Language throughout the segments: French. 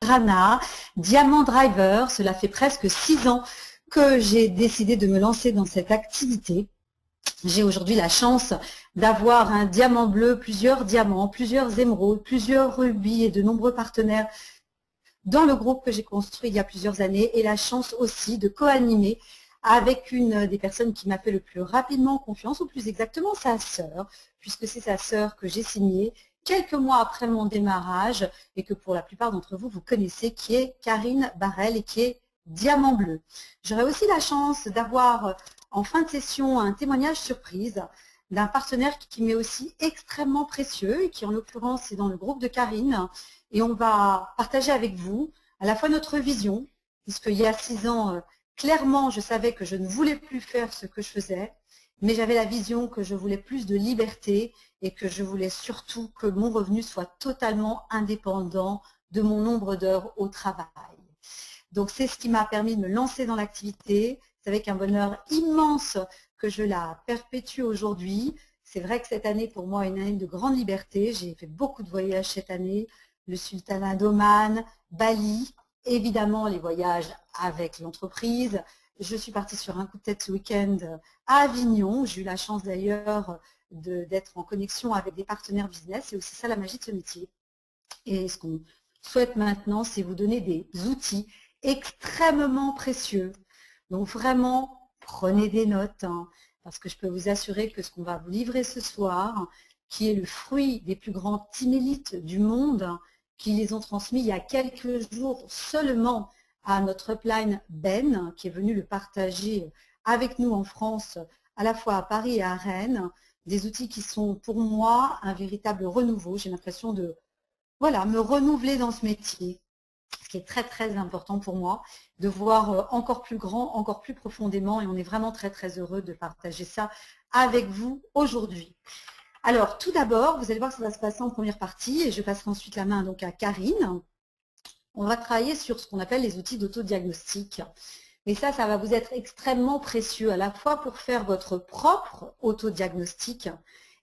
Rana, Diamant Driver. Cela fait presque 6 ans que j'ai décidé de me lancer dans cette activité. J'ai aujourd'hui la chance d'avoir un diamant bleu, plusieurs diamants, plusieurs émeraudes, plusieurs rubis et de nombreux partenaires dans le groupe que j'ai construit il y a plusieurs années, et la chance aussi de co-animer avec une des personnes qui m'a fait le plus rapidement confiance, ou plus exactement sa sœur, puisque c'est sa sœur que j'ai signée quelques mois après mon démarrage et que pour la plupart d'entre vous, vous connaissez, qui est Karine Barrel et qui est Diamant Bleu. J'aurai aussi la chance d'avoir en fin de session un témoignage surprise d'un partenaire qui m'est aussi extrêmement précieux et qui en l'occurrence est dans le groupe de Karine, et on va partager avec vous à la fois notre vision, puisqu'il y a 6 ans, clairement je savais que je ne voulais plus faire ce que je faisais, mais j'avais la vision que je voulais plus de liberté et que je voulais surtout que mon revenu soit totalement indépendant de mon nombre d'heures au travail. Donc c'est ce qui m'a permis de me lancer dans l'activité. C'est avec un bonheur immense que je la perpétue aujourd'hui. C'est vrai que cette année pour moi est une année de grande liberté. J'ai fait beaucoup de voyages cette année, le Sultanat d'Oman, Bali, évidemment les voyages avec l'entreprise. Je suis partie sur un coup de tête ce week-end à Avignon. J'ai eu la chance d'ailleurs d'être en connexion avec des partenaires business. C'est aussi ça la magie de ce métier. Et ce qu'on souhaite maintenant, c'est vous donner des outils extrêmement précieux. Donc vraiment, prenez des notes, parce que je peux vous assurer que ce qu'on va vous livrer ce soir, qui est le fruit des plus grands team élites du monde, qui les ont transmis il y a quelques jours seulement à notre upline Ben, qui est venu le partager avec nous en France, à la fois à Paris et à Rennes, des outils qui sont pour moi un véritable renouveau. J'ai l'impression de me renouveler dans ce métier, ce qui est très très important pour moi, de voir encore plus grand, encore plus profondément, et on est vraiment très très heureux de partager ça avec vous aujourd'hui. Alors tout d'abord, vous allez voir que ça va se passer en première partie, et je passerai ensuite la main donc à Karine. On va travailler sur ce qu'on appelle les outils d'autodiagnostic. Et ça va vous être extrêmement précieux, à la fois pour faire votre propre autodiagnostic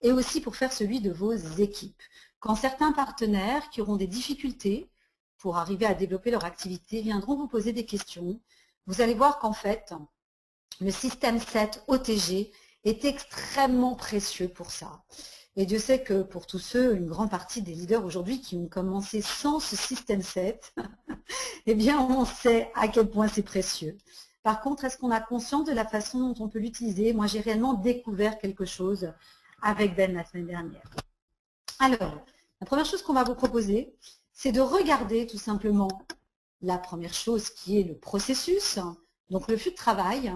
et aussi pour faire celui de vos équipes. Quand certains partenaires qui auront des difficultés pour arriver à développer leur activité viendront vous poser des questions, vous allez voir qu'en fait, le système 7 OTG est extrêmement précieux pour ça. Et Dieu sait que pour tous ceux, une grande partie des leaders aujourd'hui qui ont commencé sans ce système 7, eh bien on sait à quel point c'est précieux. Par contre, est-ce qu'on a conscience de la façon dont on peut l'utiliser? Moi, j'ai réellement découvert quelque chose avec Ben la semaine dernière. Alors, la première chose qu'on va vous proposer, c'est de regarder tout simplement la première chose qui est le processus, donc le flux de travail,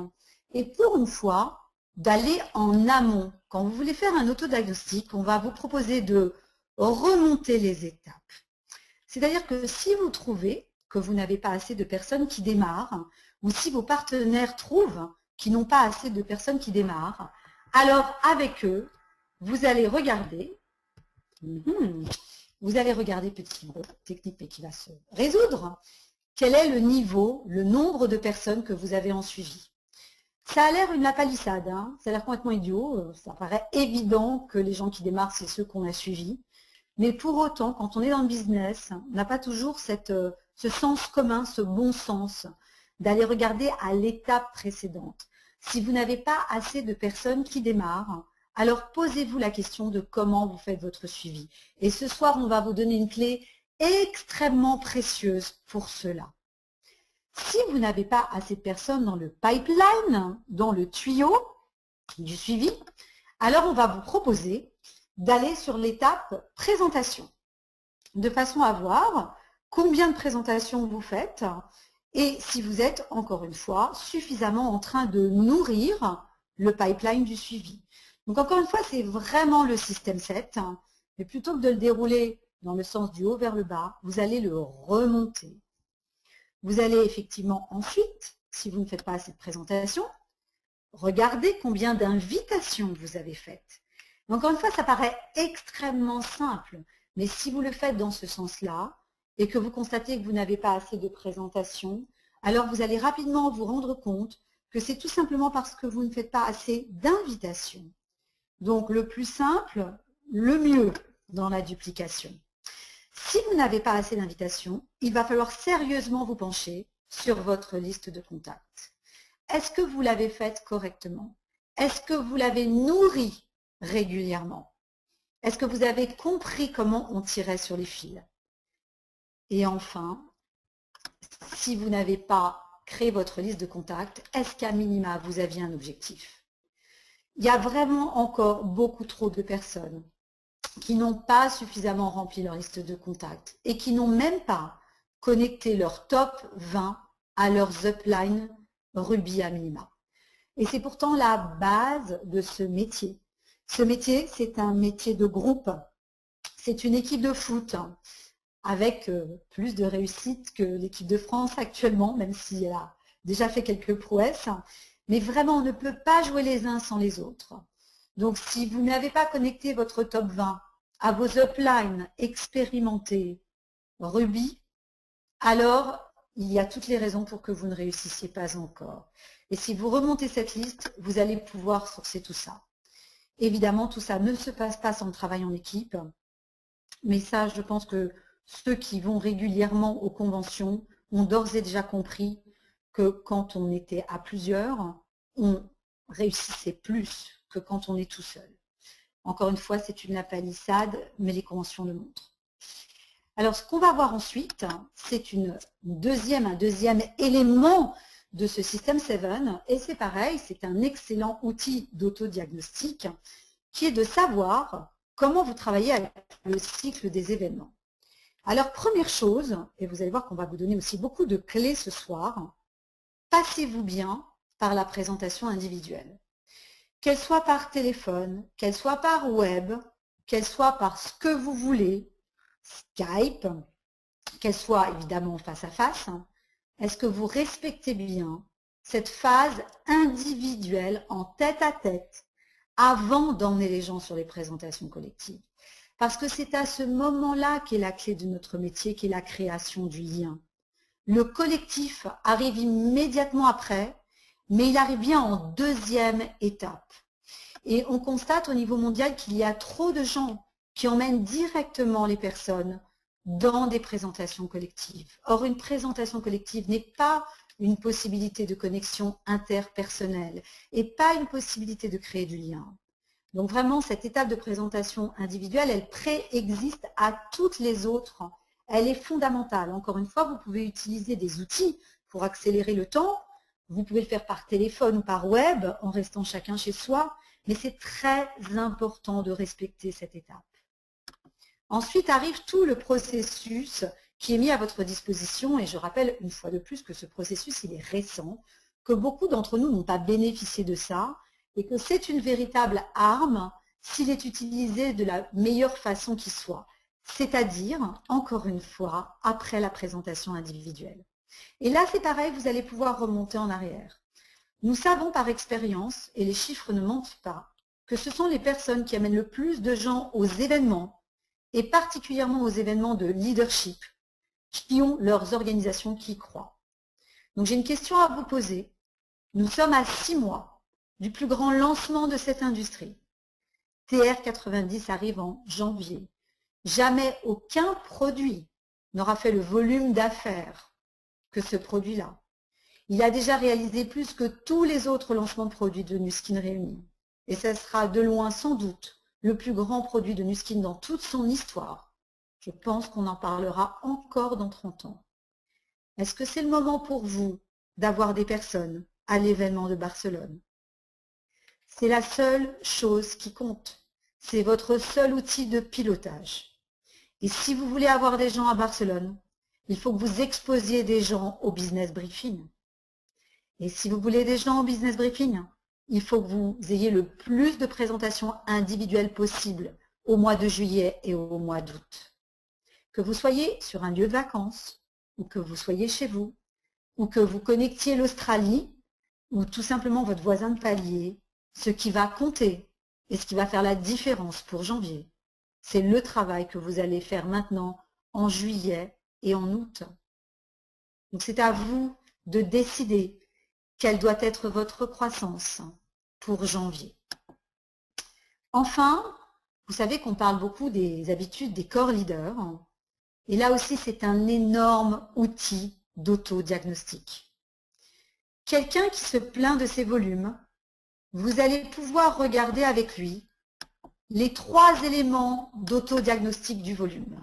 et pour une fois, d'aller en amont. Quand vous voulez faire un autodiagnostic, on va vous proposer de remonter les étapes. C'est-à-dire que si vous trouvez que vous n'avez pas assez de personnes qui démarrent, ou si vos partenaires trouvent qu'ils n'ont pas assez de personnes qui démarrent, alors avec eux, vous allez regarder, petit mot technique mais qui va se résoudre, quel est le niveau, le nombre de personnes que vous avez en suivi. Ça a l'air une lapalissade, ça a l'air complètement idiot, ça paraît évident que les gens qui démarrent, c'est ceux qu'on a suivis. Mais pour autant, quand on est dans le business, on n'a pas toujours ce sens commun, ce bon sens, d'aller regarder à l'étape précédente. Si vous n'avez pas assez de personnes qui démarrent, alors posez-vous la question de comment vous faites votre suivi. Et ce soir, on va vous donner une clé extrêmement précieuse pour cela. Si vous n'avez pas assez de personnes dans le pipeline, dans le tuyau du suivi, alors on va vous proposer d'aller sur l'étape présentation, de façon à voir combien de présentations vous faites et si vous êtes, encore une fois, suffisamment en train de nourrir le pipeline du suivi. Donc encore une fois, c'est vraiment le système 7, mais plutôt que de le dérouler dans le sens du haut vers le bas, vous allez le remonter. Vous allez effectivement ensuite, si vous ne faites pas assez de présentations, regarder combien d'invitations vous avez faites. Encore une fois, ça paraît extrêmement simple, mais si vous le faites dans ce sens-là et que vous constatez que vous n'avez pas assez de présentations, alors vous allez rapidement vous rendre compte que c'est tout simplement parce que vous ne faites pas assez d'invitations. Donc le plus simple, le mieux dans la duplication. Si vous n'avez pas assez d'invitations, il va falloir sérieusement vous pencher sur votre liste de contacts. Est-ce que vous l'avez faite correctement? Est-ce que vous l'avez nourrie régulièrement? Est-ce que vous avez compris comment on tirait sur les fils? Et enfin, si vous n'avez pas créé votre liste de contacts, est-ce qu'à minima, vous aviez un objectif? Il y a vraiment encore beaucoup trop de personnes qui n'ont pas suffisamment rempli leur liste de contacts et qui n'ont même pas connecté leur top 20 à leurs uplines Ruby à minima. Et c'est pourtant la base de ce métier. Ce métier, c'est un métier de groupe. C'est une équipe de foot avec plus de réussite que l'équipe de France actuellement, même si elle a déjà fait quelques prouesses. Mais vraiment, on ne peut pas jouer les uns sans les autres. Donc, si vous n'avez pas connecté votre top 20 à vos uplines expérimentés Ruby, alors il y a toutes les raisons pour que vous ne réussissiez pas encore. Et si vous remontez cette liste, vous allez pouvoir sourcer tout ça. Évidemment, tout ça ne se passe pas sans le travail en équipe, mais ça, je pense que ceux qui vont régulièrement aux conventions ont d'ores et déjà compris que quand on était à plusieurs, on réussissait plus que quand on est tout seul. Encore une fois, c'est une palissade, mais les conventions le montrent. Alors, ce qu'on va voir ensuite, c'est un deuxième élément de ce système 7, et c'est pareil, c'est un excellent outil d'autodiagnostic qui est de savoir comment vous travaillez avec le cycle des événements. Alors, première chose, et vous allez voir qu'on va vous donner aussi beaucoup de clés ce soir, passez-vous bien par la présentation individuelle. Qu'elle soit par téléphone, qu'elle soit par web, qu'elle soit par ce que vous voulez, Skype, qu'elle soit évidemment face à face, est-ce que vous respectez bien cette phase individuelle en tête-à-tête avant d'emmener les gens sur les présentations collectives? Parce que c'est à ce moment-là qu'est la clé de notre métier, qui est la création du lien. Le collectif arrive immédiatement après, mais il arrive bien en deuxième étape. Et on constate au niveau mondial qu'il y a trop de gens qui emmènent directement les personnes dans des présentations collectives. Or, une présentation collective n'est pas une possibilité de connexion interpersonnelle et pas une possibilité de créer du lien. Donc vraiment, cette étape de présentation individuelle, elle préexiste à toutes les autres. Elle est fondamentale. Encore une fois, vous pouvez utiliser des outils pour accélérer le temps. Vous pouvez le faire par téléphone ou par web, en restant chacun chez soi. Mais c'est très important de respecter cette étape. Ensuite arrive tout le processus qui est mis à votre disposition. Et je rappelle une fois de plus que ce processus, il est récent, que beaucoup d'entre nous n'ont pas bénéficié de ça, et que c'est une véritable arme s'il est utilisé de la meilleure façon qui soit, c'est-à-dire, encore une fois, après la présentation individuelle. Et là, c'est pareil, vous allez pouvoir remonter en arrière. Nous savons par expérience, et les chiffres ne mentent pas, que ce sont les personnes qui amènent le plus de gens aux événements, et particulièrement aux événements de leadership, qui ont leurs organisations qui y croient. Donc j'ai une question à vous poser. Nous sommes à 6 mois du plus grand lancement de cette industrie. TR90 arrive en janvier. Jamais aucun produit n'aura fait le volume d'affaires que ce produit-là. Il a déjà réalisé plus que tous les autres lancements de produits de Nu Skin réunis. Et ce sera de loin sans doute le plus grand produit de Nu Skin dans toute son histoire. Je pense qu'on en parlera encore dans 30 ans. Est-ce que c'est le moment pour vous d'avoir des personnes à l'événement de Barcelone? C'est la seule chose qui compte. C'est votre seul outil de pilotage. Et si vous voulez avoir des gens à Barcelone, il faut que vous exposiez des gens au business briefing. Et si vous voulez des gens au business briefing, il faut que vous ayez le plus de présentations individuelles possibles au mois de juillet et au mois d'août. Que vous soyez sur un lieu de vacances, ou que vous soyez chez vous, ou que vous connectiez l'Australie, ou tout simplement votre voisin de palier, ce qui va compter et ce qui va faire la différence pour janvier, c'est le travail que vous allez faire maintenant en juillet et en août. Donc c'est à vous de décider quelle doit être votre croissance pour janvier. Enfin, vous savez qu'on parle beaucoup des habitudes des core leaders. Et là aussi, c'est un énorme outil d'autodiagnostic. Quelqu'un qui se plaint de ses volumes, vous allez pouvoir regarder avec lui les 3 éléments d'autodiagnostic du volume.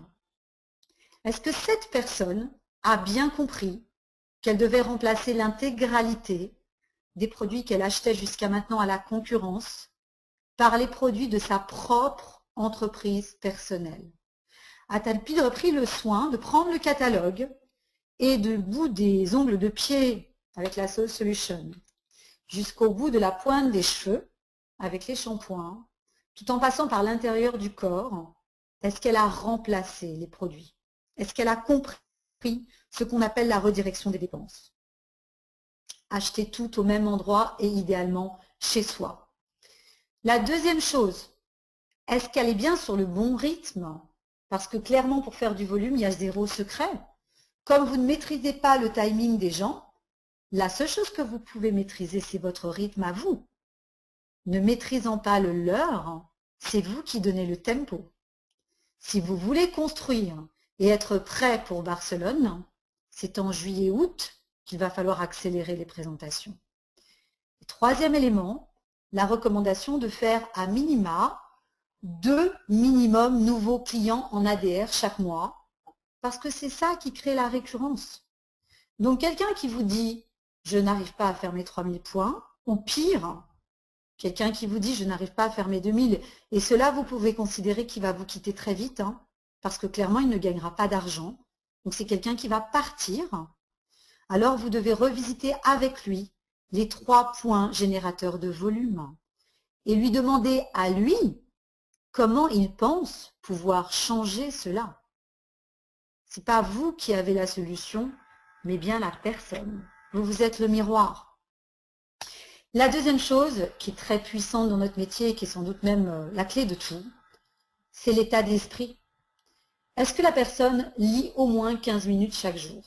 Est-ce que cette personne a bien compris qu'elle devait remplacer l'intégralité des produits qu'elle achetait jusqu'à maintenant à la concurrence par les produits de sa propre entreprise personnelle? A-t-elle pris le soin de prendre le catalogue et du bout des ongles de pied avec la Soul Solution jusqu'au bout de la pointe des cheveux avec les shampoings, tout en passant par l'intérieur du corps, est-ce qu'elle a remplacé les produits? Est-ce qu'elle a compris ce qu'on appelle la redirection des dépenses? Acheter tout au même endroit et idéalement chez soi. La deuxième chose, est-ce qu'elle est bien sur le bon rythme? Parce que clairement, pour faire du volume, il y a 0 secret. Comme vous ne maîtrisez pas le timing des gens, la seule chose que vous pouvez maîtriser, c'est votre rythme à vous. Ne maîtrisant pas le leur, c'est vous qui donnez le tempo. Si vous voulez construire et être prêt pour Barcelone, c'est en juillet-août qu'il va falloir accélérer les présentations. Et 3e élément, la recommandation de faire à minima 2 minimum nouveaux clients en ADR chaque mois, parce que c'est ça qui crée la récurrence. Donc quelqu'un qui vous dit « je n'arrive pas à faire mes 3000 points », ou pire, quelqu'un qui vous dit « je n'arrive pas à faire mes 2000 », et cela vous pouvez considérer qu'il va vous quitter très vite, parce que clairement il ne gagnera pas d'argent, donc c'est quelqu'un qui va partir. Alors vous devez revisiter avec lui les 3 points générateurs de volume et lui demander à lui comment il pense pouvoir changer cela. Ce n'est pas vous qui avez la solution, mais bien la personne. Vous êtes le miroir. La deuxième chose qui est très puissante dans notre métier et qui est sans doute même la clé de tout, c'est l'état d'esprit. Est-ce que la personne lit au moins 15 minutes chaque jour?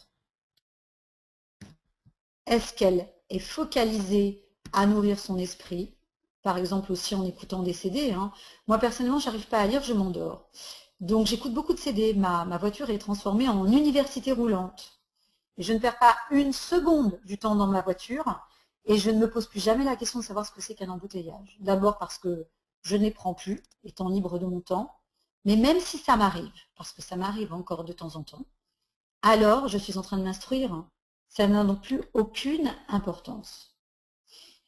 Est-ce qu'elle est focalisée à nourrir son esprit? Par exemple aussi en écoutant des CD. Moi personnellement, je n'arrive pas à lire, je m'endors. Donc j'écoute beaucoup de CD. Ma voiture est transformée en université roulante. Et je ne perds pas une seconde du temps dans ma voiture et je ne me pose plus jamais la question de savoir ce que c'est qu'un embouteillage. D'abord parce que je n'y prends plus, étant libre de mon temps. Mais même si ça m'arrive, parce que ça m'arrive encore de temps en temps, alors je suis en train de m'instruire. Ça n'a donc plus aucune importance.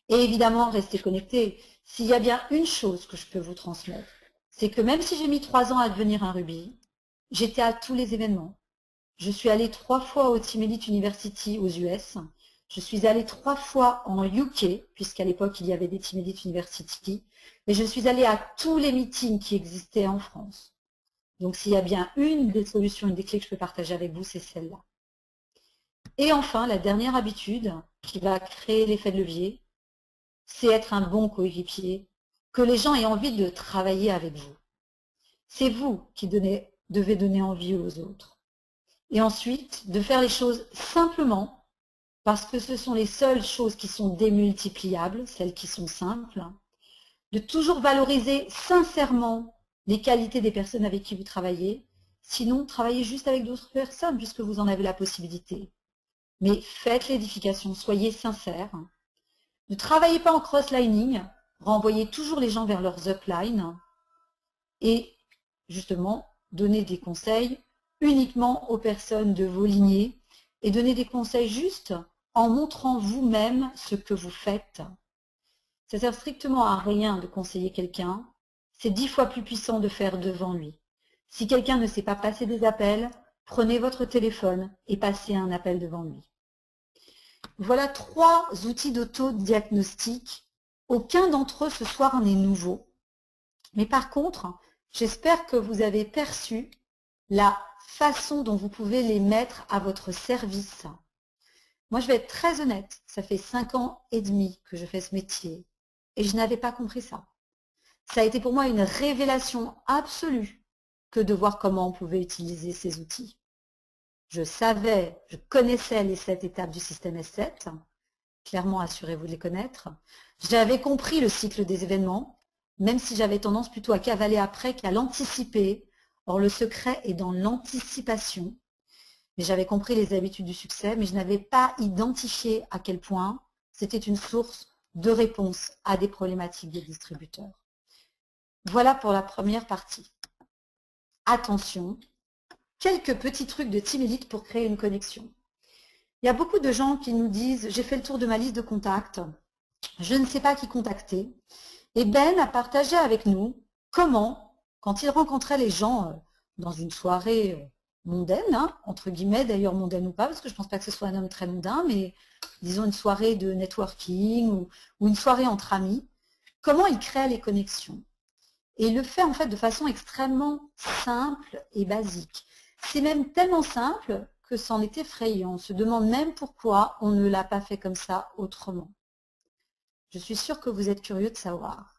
Et évidemment, restez connectés. S'il y a bien une chose que je peux vous transmettre, c'est que même si j'ai mis 3 ans à devenir un rubis, j'étais à tous les événements. Je suis allée 3 fois au Team Elite University aux US. Je suis allée 3 fois en UK, puisqu'à l'époque, il y avait des Team Elite University. Et je suis allée à tous les meetings qui existaient en France. Donc, s'il y a bien une des solutions, une des clés que je peux partager avec vous, c'est celle-là. Et enfin, la dernière habitude qui va créer l'effet de levier, c'est être un bon coéquipier, que les gens aient envie de travailler avec vous. C'est vous qui devez donner envie aux autres. Et ensuite, de faire les choses simplement, parce que ce sont les seules choses qui sont démultipliables, celles qui sont simples, de toujours valoriser sincèrement les qualités des personnes avec qui vous travaillez, sinon travaillez juste avec d'autres personnes puisque vous en avez la possibilité. Mais faites l'édification, soyez sincères. Ne travaillez pas en cross-lining, renvoyez toujours les gens vers leurs uplines et justement, donnez des conseils uniquement aux personnes de vos lignées et donnez des conseils juste en montrant vous-même ce que vous faites. Ça ne sert strictement à rien de conseiller quelqu'un, c'est 10 fois plus puissant de faire devant lui. Si quelqu'un ne sait pas passer des appels, prenez votre téléphone et passez un appel devant lui. Voilà 3 outils d'autodiagnostic. Aucun d'entre eux ce soir n'est nouveau. Mais par contre, j'espère que vous avez perçu la façon dont vous pouvez les mettre à votre service. Moi, je vais être très honnête, ça fait 5 ans et demi que je fais ce métier et je n'avais pas compris ça. Ça a été pour moi une révélation absolue que de voir comment on pouvait utiliser ces outils. Je savais, je connaissais les 7 étapes du système S7, clairement assurez-vous de les connaître. J'avais compris le cycle des événements, même si j'avais tendance plutôt à cavaler après qu'à l'anticiper, Or, le secret est dans l'anticipation. Et j'avais compris les habitudes du succès, mais je n'avais pas identifié à quel point c'était une source de réponse à des problématiques des distributeurs. Voilà pour la première partie. Attention, quelques petits trucs de Team Elite pour créer une connexion. Il y a beaucoup de gens qui nous disent « J'ai fait le tour de ma liste de contacts, je ne sais pas qui contacter ». Et Ben a partagé avec nous comment, quand il rencontrait les gens dans une soirée mondaine, hein, entre guillemets, d'ailleurs mondaine ou pas, parce que je ne pense pas que ce soit un homme très mondain, mais disons une soirée de networking ou une soirée entre amis, comment il crée les connexions. Et il le fait en fait de façon extrêmement simple et basique. C'est même tellement simple que c'en est effrayant. On se demande même pourquoi on ne l'a pas fait comme ça autrement. Je suis sûre que vous êtes curieux de savoir.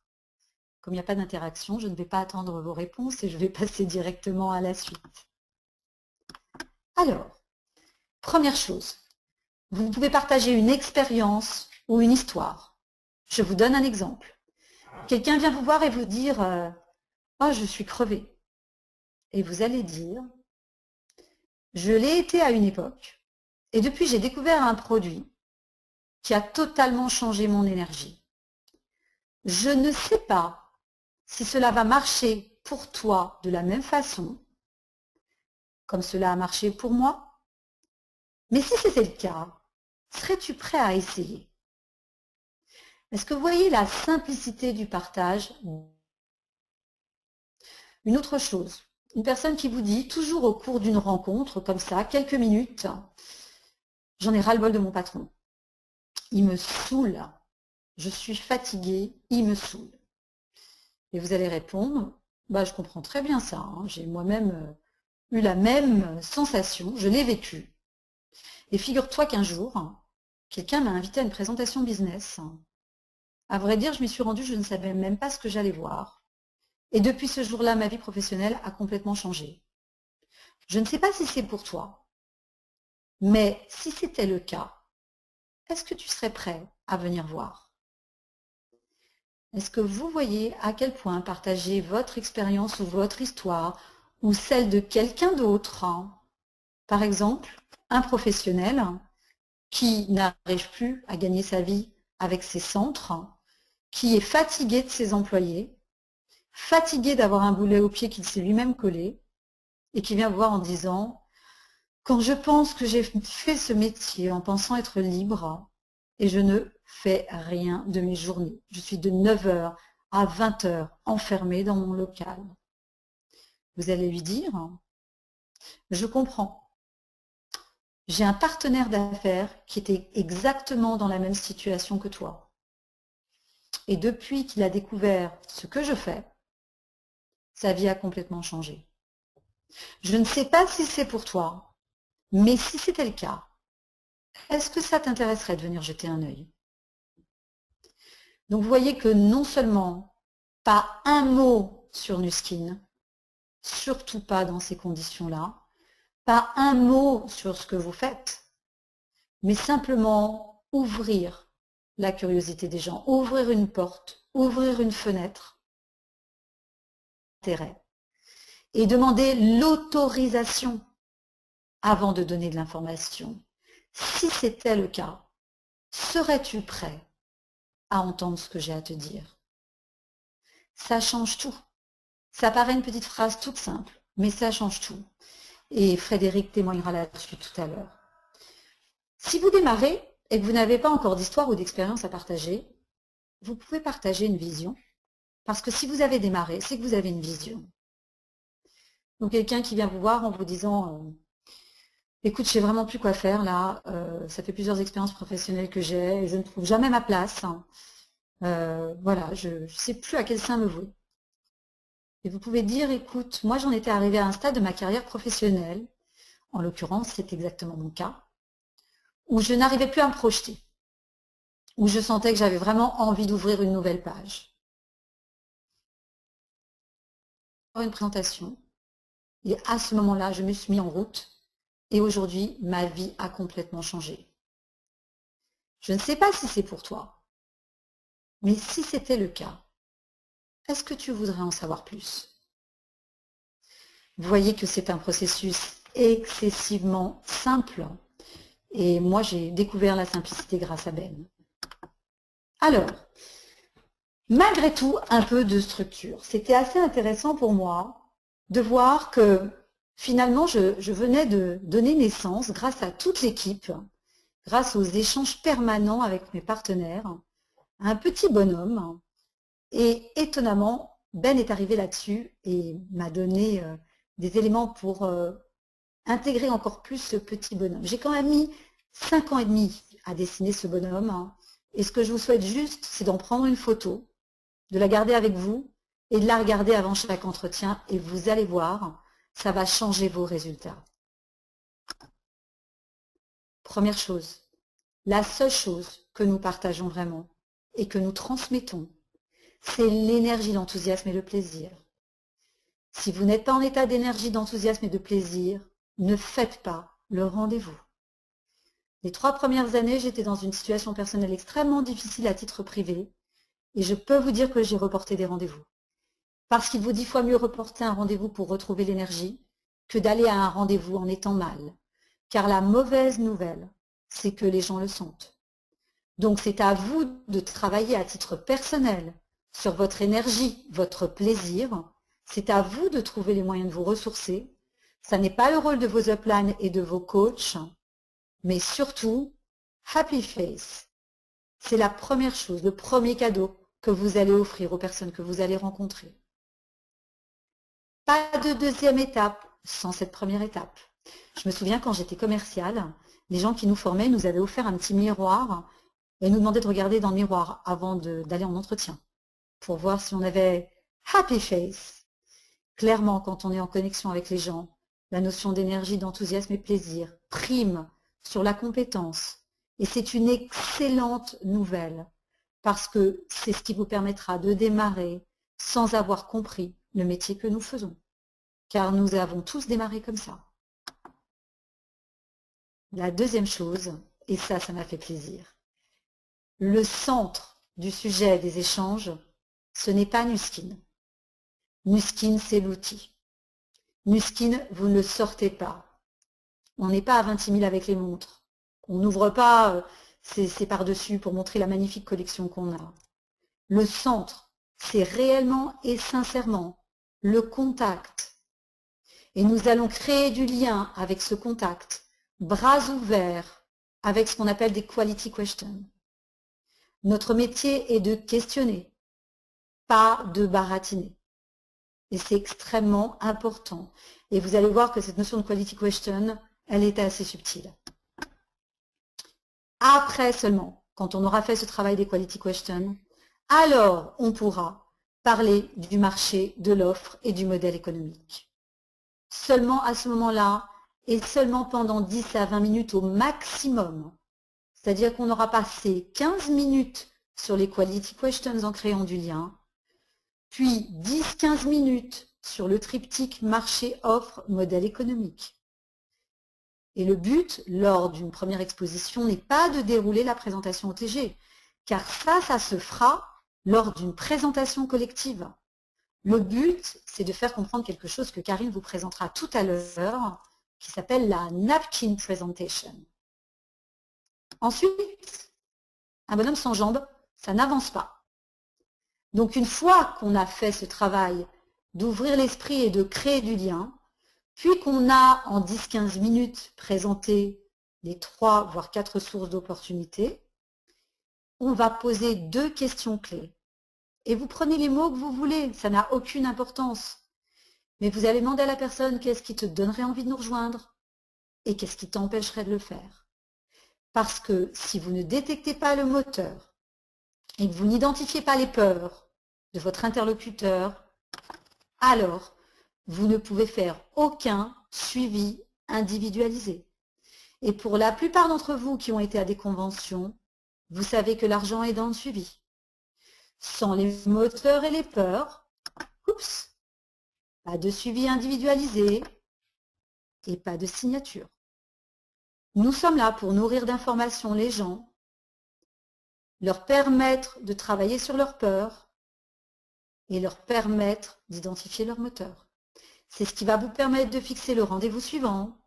Comme il n'y a pas d'interaction, je ne vais pas attendre vos réponses et je vais passer directement à la suite. Alors, première chose, vous pouvez partager une expérience ou une histoire. Je vous donne un exemple. Quelqu'un vient vous voir et vous dire « Oh, je suis crevé ». Et vous allez dire « Je l'ai été à une époque et depuis j'ai découvert un produit qui a totalement changé mon énergie. Je ne sais pas si cela va marcher pour toi de la même façon, comme cela a marché pour moi, mais si c'était le cas, serais-tu prêt à essayer ?» Est-ce que vous voyez la simplicité du partage? Une autre chose, une personne qui vous dit, toujours au cours d'une rencontre, comme ça, quelques minutes, « J'en ai ras-le-bol de mon patron. Il me saoule. Je suis fatiguée, il me saoule. » Et vous allez répondre, bah, je comprends très bien ça, hein. J'ai moi-même eu la même sensation, je l'ai vécu. Et figure-toi qu'un jour, quelqu'un m'a invité à une présentation business. À vrai dire, je m'y suis rendue, je ne savais même pas ce que j'allais voir. Et depuis ce jour-là, ma vie professionnelle a complètement changé. Je ne sais pas si c'est pour toi, mais si c'était le cas, est-ce que tu serais prêt à venir voir? Est-ce que vous voyez à quel point partager votre expérience ou votre histoire ou celle de quelqu'un d'autre, par exemple, un professionnel qui n'arrive plus à gagner sa vie avec ses centres, qui est fatigué de ses employés, fatigué d'avoir un boulet au pied qu'il s'est lui-même collé, et qui vient voir en disant « Quand je pense que j'ai fait ce métier en pensant être libre, et je ne fais rien de mes journées. Je suis de 9 h à 20 h enfermée dans mon local. » Vous allez lui dire « Je comprends. J'ai un partenaire d'affaires qui était exactement dans la même situation que toi. Et depuis qu'il a découvert ce que je fais, sa vie a complètement changé. Je ne sais pas si c'est pour toi, mais si c'était le cas, est-ce que ça t'intéresserait de venir jeter un œil ?» Donc vous voyez que non seulement pas un mot sur Nuskin, surtout pas dans ces conditions-là, pas un mot sur ce que vous faites, mais simplement ouvrir la curiosité des gens, ouvrir une porte, ouvrir une fenêtre, intérêt, et demander l'autorisation avant de donner de l'information. Si c'était le cas, serais-tu prêt à entendre ce que j'ai à te dire? Ça change tout. Ça paraît une petite phrase toute simple, mais ça change tout. Et Frédéric témoignera là-dessus tout à l'heure. Si vous démarrez et que vous n'avez pas encore d'histoire ou d'expérience à partager, vous pouvez partager une vision. Parce que si vous avez démarré, c'est que vous avez une vision. Donc quelqu'un qui vient vous voir en vous disant écoute, je sais vraiment plus quoi faire là, ça fait plusieurs expériences professionnelles que j'ai et je ne trouve jamais ma place. Voilà, je ne sais plus à quel sein me vouer. Et vous pouvez dire, écoute, moi j'en étais arrivée à un stade de ma carrière professionnelle, en l'occurrence c'est exactement mon cas, où je n'arrivais plus à me projeter, où je sentais que j'avais vraiment envie d'ouvrir une nouvelle page. Une présentation, et à ce moment-là, je me suis mis en route, et aujourd'hui, ma vie a complètement changé. Je ne sais pas si c'est pour toi, mais si c'était le cas, est-ce que tu voudrais en savoir plus? Vous voyez que c'est un processus excessivement simple. Et moi, j'ai découvert la simplicité grâce à Ben. Alors, malgré tout, un peu de structure. C'était assez intéressant pour moi de voir que finalement, je venais de donner naissance, grâce à toute l'équipe, grâce aux échanges permanents avec mes partenaires, à un petit bonhomme. Et étonnamment, Ben est arrivé là-dessus et m'a donné des éléments pour intégrer encore plus ce petit bonhomme. J'ai quand même mis 5 ans et demi à dessiner ce bonhomme. Et ce que je vous souhaite juste, c'est d'en prendre une photo, de la garder avec vous et de la regarder avant chaque entretien. Et vous allez voir, ça va changer vos résultats. Première chose, la seule chose que nous partageons vraiment et que nous transmettons, c'est l'énergie, l'enthousiasme et le plaisir. Si vous n'êtes pas en état d'énergie, d'enthousiasme et de plaisir, ne faites pas le rendez-vous. Les 3 premières années, j'étais dans une situation personnelle extrêmement difficile à titre privé et je peux vous dire que j'ai reporté des rendez-vous. Parce qu'il vaut 10 fois mieux reporter un rendez-vous pour retrouver l'énergie que d'aller à un rendez-vous en étant mal. Car la mauvaise nouvelle, c'est que les gens le sentent. Donc c'est à vous de travailler à titre personnel sur votre énergie, votre plaisir. C'est à vous de trouver les moyens de vous ressourcer. Ça n'est pas le rôle de vos uplines et de vos coachs, mais surtout, happy face. C'est la première chose, le premier cadeau que vous allez offrir aux personnes que vous allez rencontrer. Pas de deuxième étape sans cette première étape. Je me souviens quand j'étais commerciale, les gens qui nous formaient nous avaient offert un petit miroir et nous demandaient de regarder dans le miroir avant d'aller en entretien pour voir si on avait happy face. Clairement, quand on est en connexion avec les gens, la notion d'énergie, d'enthousiasme et plaisir prime sur la compétence. Et c'est une excellente nouvelle parce que c'est ce qui vous permettra de démarrer sans avoir compris le métier que nous faisons. Car nous avons tous démarré comme ça. La deuxième chose, et ça m'a fait plaisir, le centre du sujet des échanges, ce n'est pas Nuskin. Nuskin, c'est l'outil. Nuskin, vous ne sortez pas. On n'est pas à 26 000 avec les montres. On n'ouvre pas ces par-dessus pour montrer la magnifique collection qu'on a. Le centre, c'est réellement et sincèrement le contact. Et nous allons créer du lien avec ce contact, bras ouverts, avec ce qu'on appelle des quality questions. Notre métier est de questionner, pas de baratiner. Et c'est extrêmement important. Et vous allez voir que cette notion de quality question, elle est assez subtile. Après seulement, quand on aura fait ce travail des quality questions, alors on pourra parler du marché, de l'offre et du modèle économique. Seulement à ce moment-là, et seulement pendant 10 à 20 minutes au maximum. C'est-à-dire qu'on aura passé 15 minutes sur les quality questions en créant du lien, puis 10-15 minutes sur le triptyque marché, offre, modèle économique. Et le but, lors d'une première exposition, n'est pas de dérouler la présentation OTG, car ça se fera lors d'une présentation collective. Le but, c'est de faire comprendre quelque chose que Karine vous présentera tout à l'heure, qui s'appelle la napkin presentation. Ensuite, un bonhomme sans jambes, ça n'avance pas. Donc une fois qu'on a fait ce travail d'ouvrir l'esprit et de créer du lien, puis qu'on a en 10-15 minutes présenté les 3 voire 4 sources d'opportunités, on va poser 2 questions clés. Et vous prenez les mots que vous voulez, ça n'a aucune importance. Mais vous allez demander à la personne qu'est-ce qui te donnerait envie de nous rejoindre et qu'est-ce qui t'empêcherait de le faire. Parce que si vous ne détectez pas le moteur et que vous n'identifiez pas les peurs de votre interlocuteur, alors vous ne pouvez faire aucun suivi individualisé. Et pour la plupart d'entre vous qui ont été à des conventions, vous savez que l'argent est dans le suivi. Sans les moteurs et les peurs, oups, pas de suivi individualisé et pas de signature. Nous sommes là pour nourrir d'informations les gens, leur permettre de travailler sur leurs peurs et leur permettre d'identifier leur moteur. C'est ce qui va vous permettre de fixer le rendez-vous suivant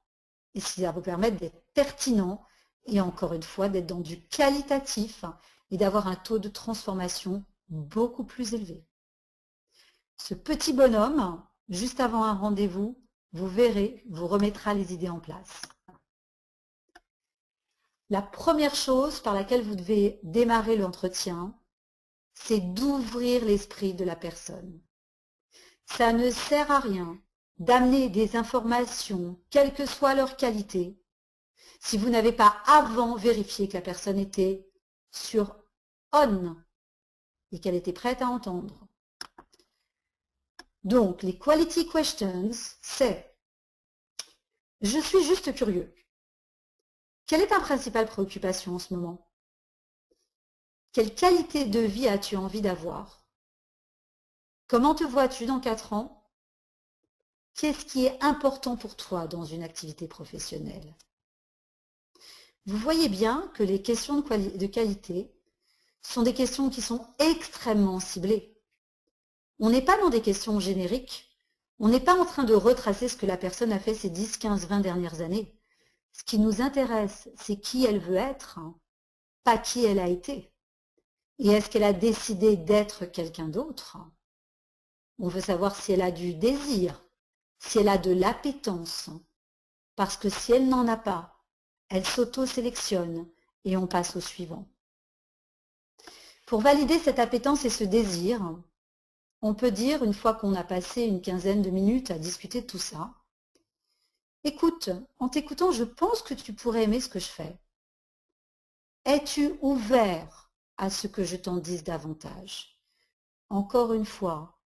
et ce qui va vous permettre d'être pertinent et encore une fois d'être dans du qualitatif et d'avoir un taux de transformation beaucoup plus élevé. Ce petit bonhomme, juste avant un rendez-vous, vous verrez, vous remettra les idées en place. La première chose par laquelle vous devez démarrer l'entretien, c'est d'ouvrir l'esprit de la personne. Ça ne sert à rien d'amener des informations, quelle que soit leur qualité, si vous n'avez pas avant vérifié que la personne était sur on et qu'elle était prête à entendre. Donc, les quality questions, c'est « Je suis juste curieux. Quelle est ta principale préoccupation en ce moment? Quelle qualité de vie as-tu envie d'avoir? Comment te vois-tu dans 4 ans? Qu'est-ce qui est important pour toi dans une activité professionnelle? » Vous voyez bien que les questions de qualité sont des questions qui sont extrêmement ciblées. On n'est pas dans des questions génériques. On n'est pas en train de retracer ce que la personne a fait ces 10, 15, 20 dernières années. Ce qui nous intéresse, c'est qui elle veut être, pas qui elle a été. Et est-ce qu'elle a décidé d'être quelqu'un d'autre? On veut savoir si elle a du désir, si elle a de l'appétence. Parce que si elle n'en a pas, elle s'auto-sélectionne et on passe au suivant. Pour valider cette appétence et ce désir, on peut dire, une fois qu'on a passé une quinzaine de minutes à discuter de tout ça, écoute, en t'écoutant, je pense que tu pourrais aimer ce que je fais. Es-tu ouvert à ce que je t'en dise davantage? Encore une fois,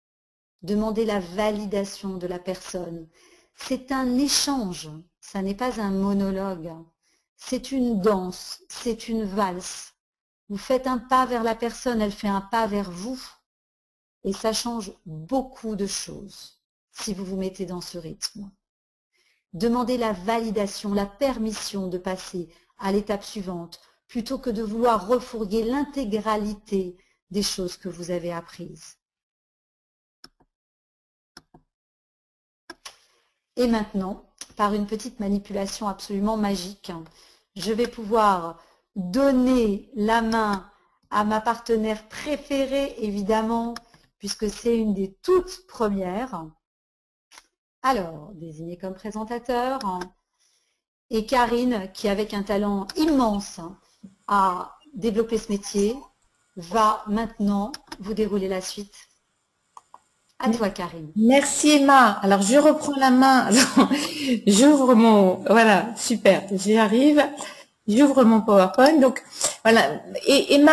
demandez la validation de la personne. C'est un échange, ça n'est pas un monologue. C'est une danse, c'est une valse. Vous faites un pas vers la personne, elle fait un pas vers vous. Et ça change beaucoup de choses si vous vous mettez dans ce rythme. Demandez la validation, la permission de passer à l'étape suivante, plutôt que de vouloir refourguer l'intégralité des choses que vous avez apprises. Et maintenant, par une petite manipulation absolument magique, je vais pouvoir donner la main à ma partenaire préférée, évidemment, puisque c'est une des toutes premières. Alors, désignée comme présentateur, et Karine, qui avec un talent immense à développer ce métier, va maintenant vous dérouler la suite. À toi, Karine. Merci Emma. Alors, je reprends la main. J'ouvre mon... Voilà, super, j'y arrive. J'ouvre mon PowerPoint. Donc, voilà. Et Emma,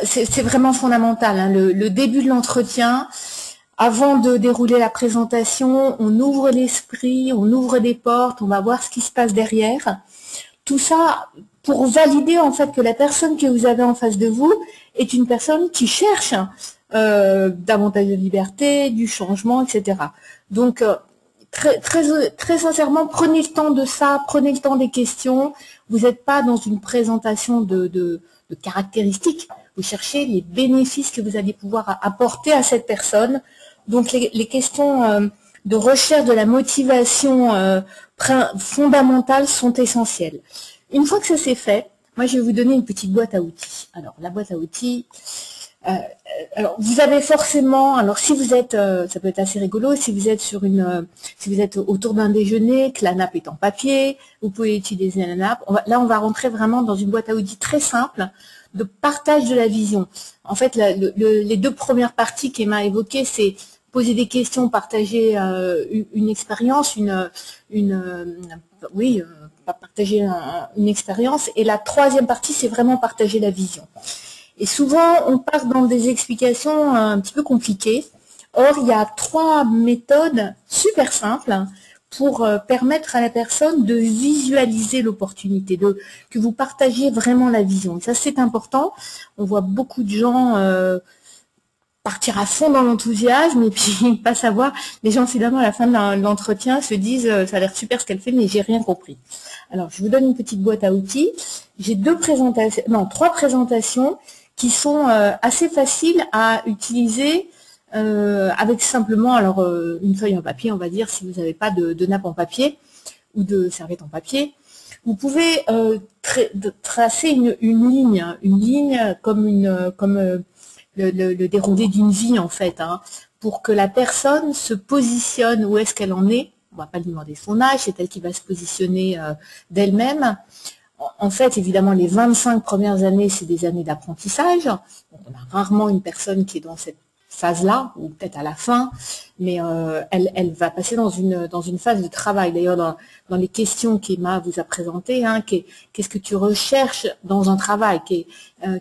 c'est vraiment fondamental. Hein, le début de l'entretien, avant de dérouler la présentation, on ouvre l'esprit, on ouvre des portes, on va voir ce qui se passe derrière. Tout ça pour valider en fait que la personne que vous avez en face de vous est une personne qui cherche davantage de liberté, du changement, etc. Donc, très sincèrement, prenez le temps de ça, prenez le temps des questions. Vous n'êtes pas dans une présentation de caractéristiques. Vous cherchez les bénéfices que vous allez pouvoir apporter à cette personne. Donc, les questions de recherche de la motivation fondamentale sont essentielles. Une fois que ça c'est fait, moi, je vais vous donner une petite boîte à outils. Alors, la boîte à outils... alors, vous avez forcément, alors si vous êtes, ça peut être assez rigolo, si vous êtes si vous êtes autour d'un déjeuner, que la nappe est en papier, vous pouvez utiliser la nappe. Là, on va rentrer vraiment dans une boîte à outils très simple de partage de la vision. En fait, les deux premières parties qu'Emma a évoquées, c'est poser des questions, partager une expérience, partager une expérience. Et la troisième partie, c'est vraiment partager la vision. Et souvent, on part dans des explications un petit peu compliquées. Or, il y a 3 méthodes super simples pour permettre à la personne de visualiser l'opportunité, que vous partagiez vraiment la vision. Et ça, c'est important. On voit beaucoup de gens partir à fond dans l'enthousiasme et puis pas savoir. Les gens, finalement, à la fin de l'entretien, se disent « ça a l'air super ce qu'elle fait, mais j'ai rien compris ». Alors, je vous donne une petite boîte à outils. J'ai 3 présentations qui sont assez faciles à utiliser avec simplement, alors une feuille en papier, on va dire, si vous n'avez pas de nappe en papier ou de serviette en papier. Vous pouvez tracer une ligne comme le déroulé d'une vie en fait, hein, pour que la personne se positionne où est-ce qu'elle en est. On ne va pas lui demander son âge, c'est elle qui va se positionner d'elle-même. En fait, évidemment, les 25 premières années, c'est des années d'apprentissage. On a rarement une personne qui est dans cette phase-là, ou peut-être à la fin, mais elle va passer dans une phase de travail. D'ailleurs, dans les questions qu'Emma vous a présentées, hein, qu'est-ce que tu recherches dans un travail,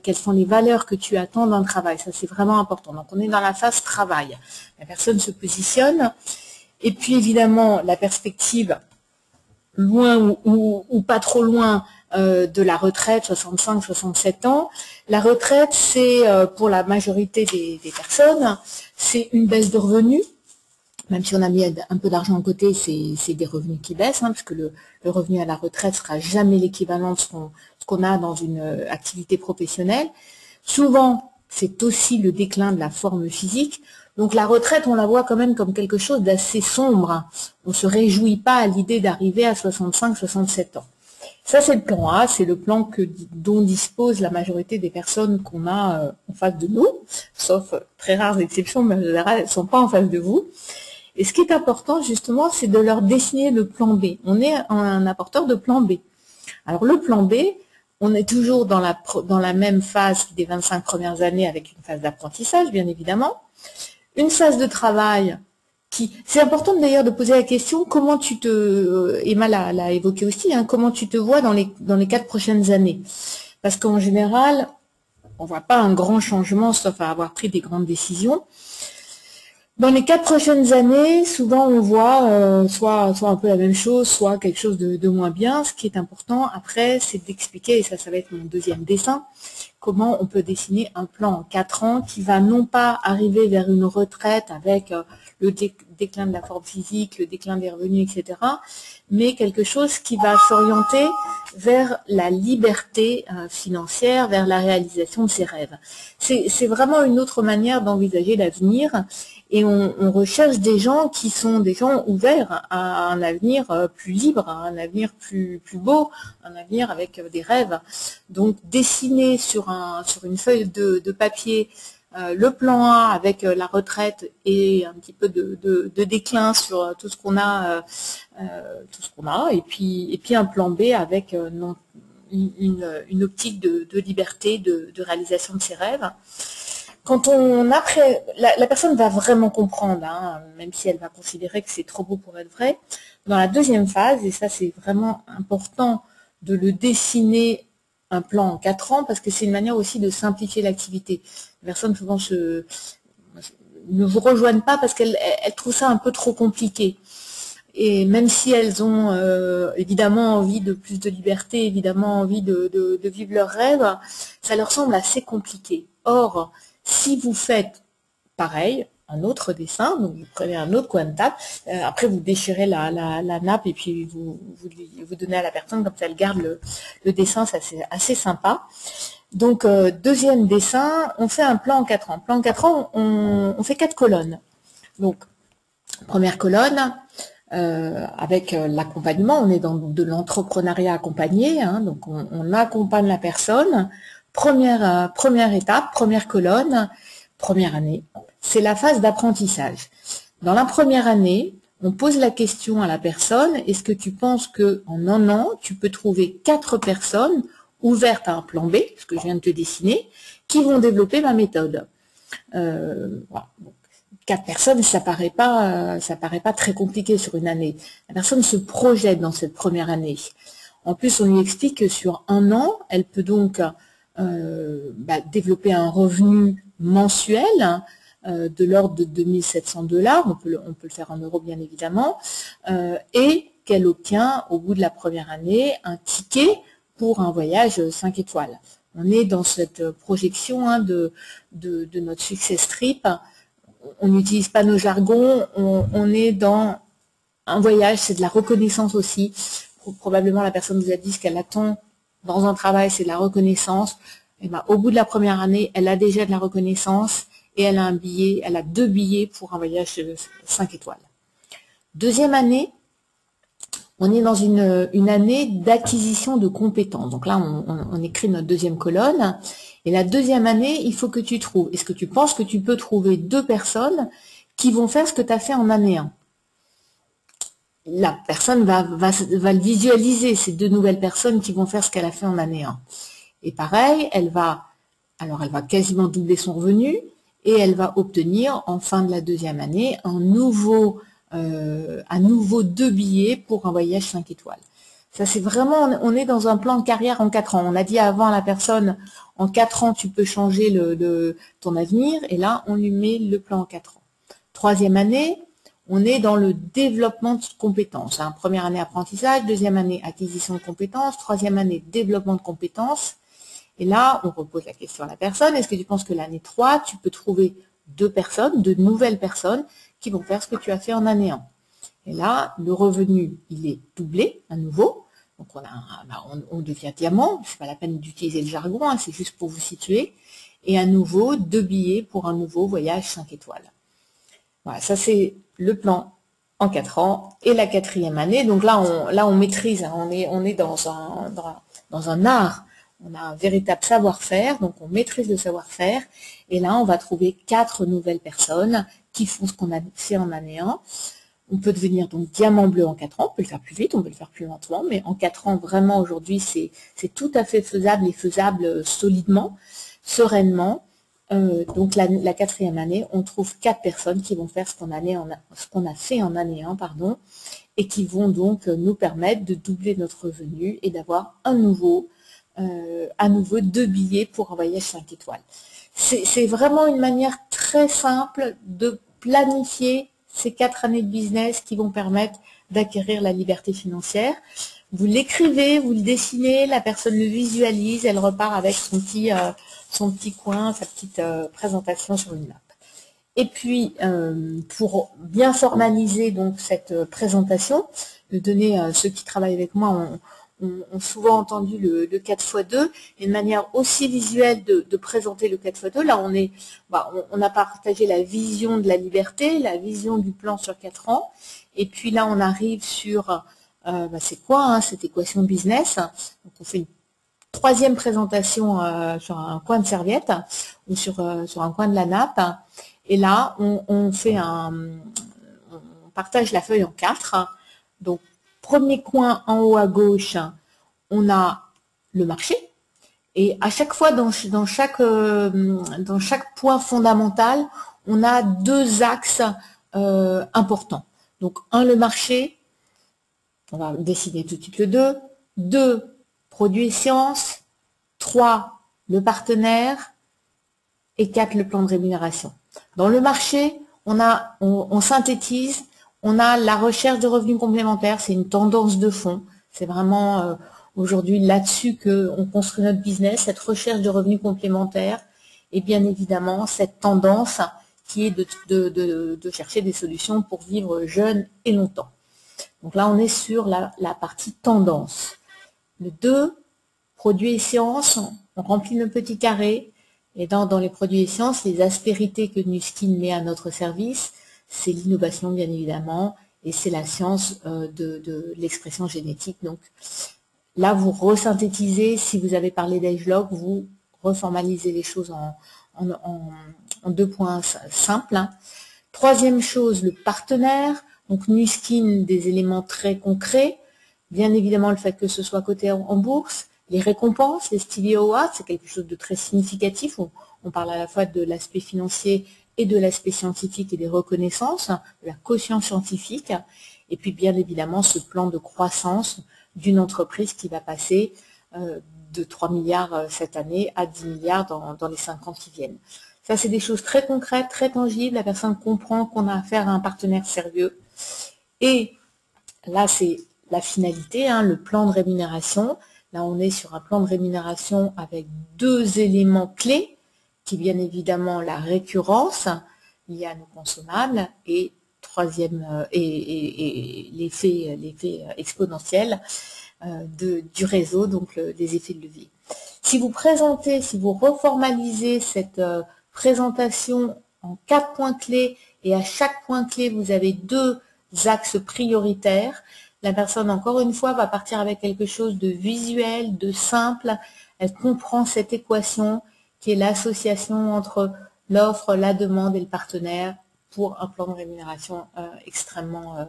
quelles sont les valeurs que tu attends d'un travail, ça c'est vraiment important. Donc on est dans la phase travail. La personne se positionne, et puis évidemment la perspective loin ou pas trop loin de la retraite, 65-67 ans. La retraite, c'est pour la majorité des personnes, c'est une baisse de revenus. Même si on a mis un peu d'argent à côté, c'est des revenus qui baissent, hein, puisque le revenu à la retraite sera jamais l'équivalent de ce qu'on a dans une activité professionnelle. Souvent, c'est aussi le déclin de la forme physique. Donc la retraite, on la voit quand même comme quelque chose d'assez sombre. On ne se réjouit pas à l'idée d'arriver à 65-67 ans. Ça, c'est le plan A, c'est le plan dont dispose la majorité des personnes qu'on a en face de nous, sauf très rares exceptions, mais en général, elles ne sont pas en face de vous. Et ce qui est important, justement, c'est de leur dessiner le plan B. On est un apporteur de plan B. Alors, le plan B, on est toujours dans la même phase des 25 premières années avec une phase d'apprentissage, bien évidemment. Une phase de travail c'est important d'ailleurs de poser la question, comment tu Emma l'a évoqué aussi, hein, comment tu te vois dans les 4 prochaines années. Parce qu'en général, on ne voit pas un grand changement, sauf à avoir pris des grandes décisions. Dans les 4 prochaines années, souvent on voit soit un peu la même chose, soit quelque chose de moins bien. Ce qui est important après, c'est d'expliquer, et ça va être mon deuxième dessin, comment on peut dessiner un plan en 4 ans qui va non pas arriver vers une retraite avec le déclin de la forme physique, le déclin des revenus, etc., mais quelque chose qui va s'orienter vers la liberté financière, vers la réalisation de ses rêves. C'est vraiment une autre manière d'envisager l'avenir, et on recherche des gens qui sont des gens ouverts à un avenir plus libre, à un avenir plus beau, un avenir avec des rêves. Donc dessiner sur une feuille de papier le plan A avec la retraite et un petit peu de déclin sur tout ce qu'on a, et puis un plan B avec une optique de liberté, de réalisation de ses rêves. Quand la personne va vraiment comprendre, hein, même si elle va considérer que c'est trop beau pour être vrai, dans la deuxième phase, et ça c'est vraiment important de le dessiner un plan en 4 ans, parce que c'est une manière aussi de simplifier l'activité. Les personnes souvent ne vous rejoignent pas parce qu'elles trouvent ça un peu trop compliqué. Et même si elles ont évidemment envie de plus de liberté, évidemment envie de vivre leurs rêves, ça leur semble assez compliqué. Or, si vous faites pareil, un autre dessin, donc vous prenez un autre coin de table, après vous déchirez la nappe et puis vous donnez à la personne, comme ça elle garde le dessin, ça c'est assez sympa. Donc deuxième dessin, on fait un plan en 4 ans. Plan en 4 ans, on fait 4 colonnes. Donc première colonne, avec l'accompagnement, on est dans de l'entrepreneuriat accompagné, hein, donc on accompagne la personne. Première étape, première colonne, première année, c'est la phase d'apprentissage. Dans la première année, on pose la question à la personne, est-ce que tu penses qu'en un an, tu peux trouver 4 personnes ouvertes à un plan B, ce que je viens de te dessiner, qui vont développer ma méthode. Voilà. 4 personnes, ça paraît pas très compliqué sur une année. La personne se projette dans cette première année. En plus, on lui explique que sur un an, elle peut donc développer un revenu mensuel de l'ordre de 2700 $, on peut le faire en euros bien évidemment, et qu'elle obtient au bout de la première année un ticket pour un voyage 5 étoiles. On est dans cette projection de notre success trip. On n'utilise pas nos jargons, on est dans un voyage, c'est de la reconnaissance aussi. Probablement la personne vous a dit ce qu'elle attend dans un travail, c'est de la reconnaissance. Et ben, au bout de la première année, elle a déjà de la reconnaissance et elle a un billet, elle a 2 billets pour un voyage 5 étoiles. Deuxième année, on est dans une année d'acquisition de compétences. Donc là, on écrit notre deuxième colonne. Et la deuxième année, il faut que tu trouves. Est-ce que tu penses que tu peux trouver 2 personnes qui vont faire ce que tu as fait en année 1? La personne va le visualiser, ces 2 nouvelles personnes qui vont faire ce qu'elle a fait en année 1. Et pareil, elle va quasiment doubler son revenu et elle va obtenir en fin de la deuxième année un nouveau 2 billets pour un voyage 5 étoiles. Ça, c'est vraiment, on est dans un plan de carrière en 4 ans. On a dit avant à la personne, en 4 ans, tu peux changer ton avenir. Et là, on lui met le plan en 4 ans. Troisième année, on est dans le développement de compétences. Hein. Première année apprentissage, deuxième année acquisition de compétences, troisième année développement de compétences. Et là, on repose la question à la personne. Est-ce que tu penses que l'année 3, tu peux trouver 2 personnes, 2 nouvelles personnes qui vont faire ce que tu as fait en année 1? Et là, le revenu, il est doublé à nouveau. Donc, on devient diamant. C'est pas la peine d'utiliser le jargon, hein, c'est juste pour vous situer. Et à nouveau, 2 billets pour un nouveau voyage 5 étoiles. Voilà, ça c'est le plan en 4 ans. Et la 4e année, donc là, on maîtrise. Hein, on est dans un art. On a un véritable savoir-faire, donc on maîtrise le savoir-faire. Et là, on va trouver 4 nouvelles personnes qui font ce qu'on a fait en année 1. On peut devenir donc diamant bleu en 4 ans, on peut le faire plus vite, on peut le faire plus lentement, mais en 4 ans, vraiment, aujourd'hui, c'est tout à fait faisable et faisable solidement, sereinement. Donc la 4e année, on trouve 4 personnes qui vont faire ce qu'on a fait en année 1, et qui vont donc nous permettre de doubler notre revenu et d'avoir à nouveau 2 billets pour un voyage 5 étoiles. C'est vraiment une manière très simple de planifier ces 4 années de business qui vont permettre d'acquérir la liberté financière. Vous l'écrivez, vous le dessinez, la personne le visualise, elle repart avec son petit coin, sa petite présentation sur une map. Et puis, pour bien formaliser donc cette présentation, de donner ceux qui travaillent avec moi ont souvent entendu le 4x2, et de manière aussi visuelle de présenter le 4x2. Là, on a partagé la vision de la liberté, la vision du plan sur 4 ans, et puis là, on arrive sur, c'est quoi cette équation business. Donc, on fait une 3e présentation sur un coin de serviette, ou sur un coin de la nappe, et là, on partage la feuille en 4. Donc, premier coin en haut à gauche, on a le marché. Et à chaque fois, dans chaque point fondamental, on a 2 axes importants. Donc, le marché, on va dessiner tout de suite le 2. 2, produits et sciences. 3, le partenaire. Et 4, le plan de rémunération. Dans le marché, on synthétise. On a la recherche de revenus complémentaires, c'est une tendance de fond. C'est vraiment aujourd'hui là-dessus qu'on construit notre business, cette recherche de revenus complémentaires et bien évidemment cette tendance qui est de chercher des solutions pour vivre jeune et longtemps. Donc là, on est sur la partie tendance. Le 2, produits et sciences, on remplit nos petits carrés. Et dans les produits et sciences, les aspérités que Nuskin met à notre service, c'est l'innovation, bien évidemment, et c'est la science de l'expression génétique. Donc là, vous resynthétisez, si vous avez parlé d'AgeLog, vous reformalisez les choses en 2 points simples. 3e chose, le partenaire. Donc Nuskin, des éléments très concrets. Bien évidemment, le fait que ce soit coté en bourse. Les récompenses, les Stevie Awards, c'est quelque chose de très significatif. On parle à la fois de l'aspect financier et de l'aspect scientifique et des reconnaissances, de la quotient scientifique, et puis bien évidemment ce plan de croissance d'une entreprise qui va passer de 3 milliards cette année à 10 milliards dans les 5 ans qui viennent. Ça, c'est des choses très concrètes, très tangibles. La personne comprend qu'on a affaire à un partenaire sérieux. Et là, c'est la finalité, le plan de rémunération. Là, on est sur un plan de rémunération avec 2 éléments clés, qui bien évidemment la récurrence liée à nos consommables et l'effet exponentiel du réseau, donc les effets de levier. Si vous reformalisez cette présentation en 4 points clés et à chaque point clé, vous avez 2 axes prioritaires. La personne, encore une fois, va partir avec quelque chose de visuel, de simple. Elle comprend cette équation qui est l'association entre l'offre, la demande et le partenaire pour un plan de rémunération extrêmement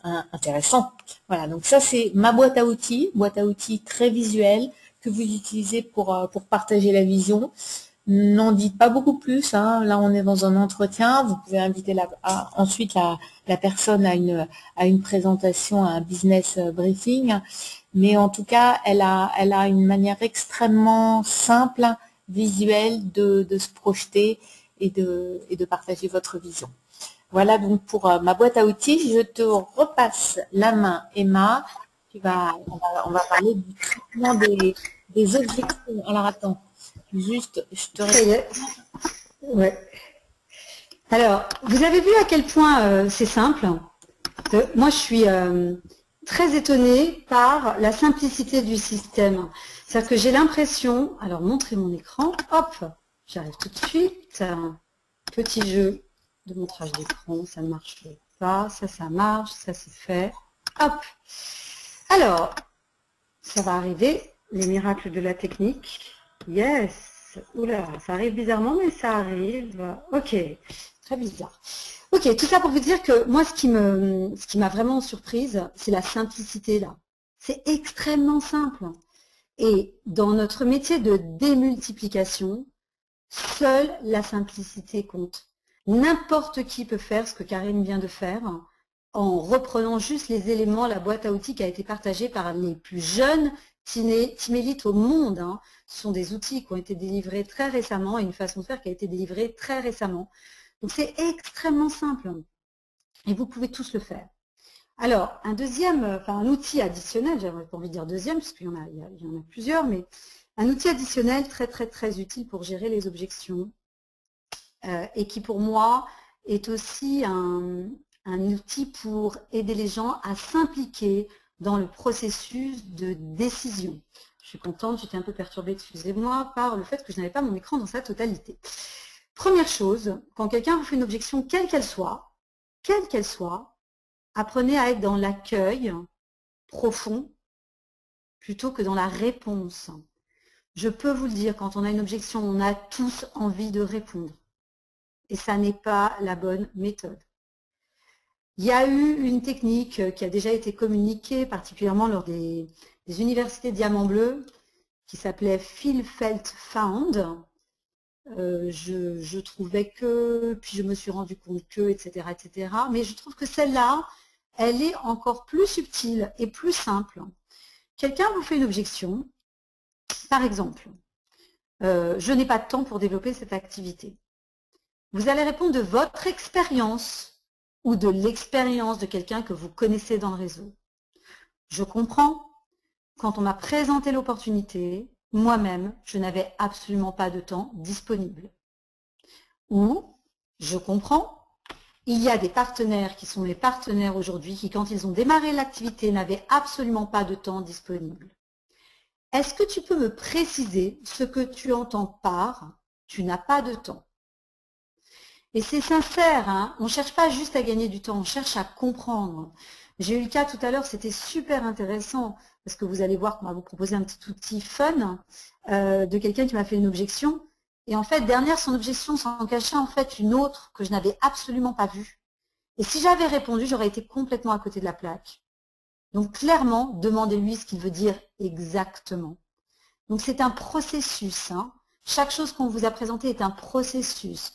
intéressant. Voilà, donc ça c'est ma boîte à outils très visuelle que vous utilisez pour partager la vision. N'en dites pas beaucoup plus, hein. Là on est dans un entretien, vous pouvez inviter ensuite la personne à une présentation, à un business briefing, mais en tout cas elle a une manière extrêmement simple, visuelle de se projeter et de partager votre vision. Voilà donc pour ma boîte à outils. Je te repasse la main, Emma. On va parler du traitement des objections. Alors attends, juste, je te réponds. Ouais. Alors, vous avez vu à quel point c'est simple. Moi, je suis très étonnée par la simplicité du système. C'est-à-dire que j'ai l'impression, alors montrer mon écran, hop, j'arrive tout de suite. Petit jeu de montrage d'écran, ça ne marche pas, ça marche, ça c'est fait. Hop. Alors, ça va arriver, les miracles de la technique. Yes. Oula, ça arrive bizarrement, mais ça arrive. Ok, très bizarre. Ok, tout ça pour vous dire que moi, ce qui m'a vraiment surprise, c'est la simplicité là. C'est extrêmement simple. Et dans notre métier de démultiplication, seule la simplicité compte. N'importe qui peut faire ce que Karine vient de faire en reprenant juste les éléments, la boîte à outils qui a été partagée par les plus jeunes Team au monde. Hein. Ce sont des outils qui ont été délivrés très récemment et une façon de faire qui a été délivrée très récemment. Donc c'est extrêmement simple et vous pouvez tous le faire. Alors, un outil additionnel, j'avais pas envie de dire deuxième, parce qu'il y en a plusieurs, mais un outil additionnel très très très utile pour gérer les objections et qui pour moi est aussi un outil pour aider les gens à s'impliquer dans le processus de décision. Je suis contente, j'étais un peu perturbée, excusez-moi, par le fait que je n'avais pas mon écran dans sa totalité. Première chose, quand quelqu'un vous fait une objection, quelle qu'elle soit, apprenez à être dans l'accueil profond plutôt que dans la réponse. Je peux vous le dire, quand on a une objection, on a tous envie de répondre. Et ça n'est pas la bonne méthode. Il y a eu une technique qui a déjà été communiquée, particulièrement lors des universités Diamant Bleu, qui s'appelait Feel Felt Found. Je trouvais que, puis je me suis rendu compte que, etc., etc. Mais je trouve que celle-là, elle est encore plus subtile et plus simple. Quelqu'un vous fait une objection, par exemple, je n'ai pas de temps pour développer cette activité. Vous allez répondre de votre expérience ou de l'expérience de quelqu'un que vous connaissez dans le réseau. Je comprends, quand on m'a présenté l'opportunité, moi-même, je n'avais absolument pas de temps disponible. Ou, je comprends, il y a des partenaires qui sont mes partenaires aujourd'hui qui, quand ils ont démarré l'activité, n'avaient absolument pas de temps disponible. Est-ce que tu peux me préciser ce que tu entends par « tu n'as pas de temps » ? Et c'est sincère, hein, on ne cherche pas juste à gagner du temps, on cherche à comprendre. J'ai eu le cas tout à l'heure, c'était super intéressant, parce que vous allez voir qu'on va vous proposer un petit outil fun de quelqu'un qui m'a fait une objection. Et en fait, derrière son objection s'en cachait en fait une autre que je n'avais absolument pas vue. Et si j'avais répondu, j'aurais été complètement à côté de la plaque. Donc clairement, demandez-lui ce qu'il veut dire exactement. Donc c'est un processus. Hein. Chaque chose qu'on vous a présentée est un processus.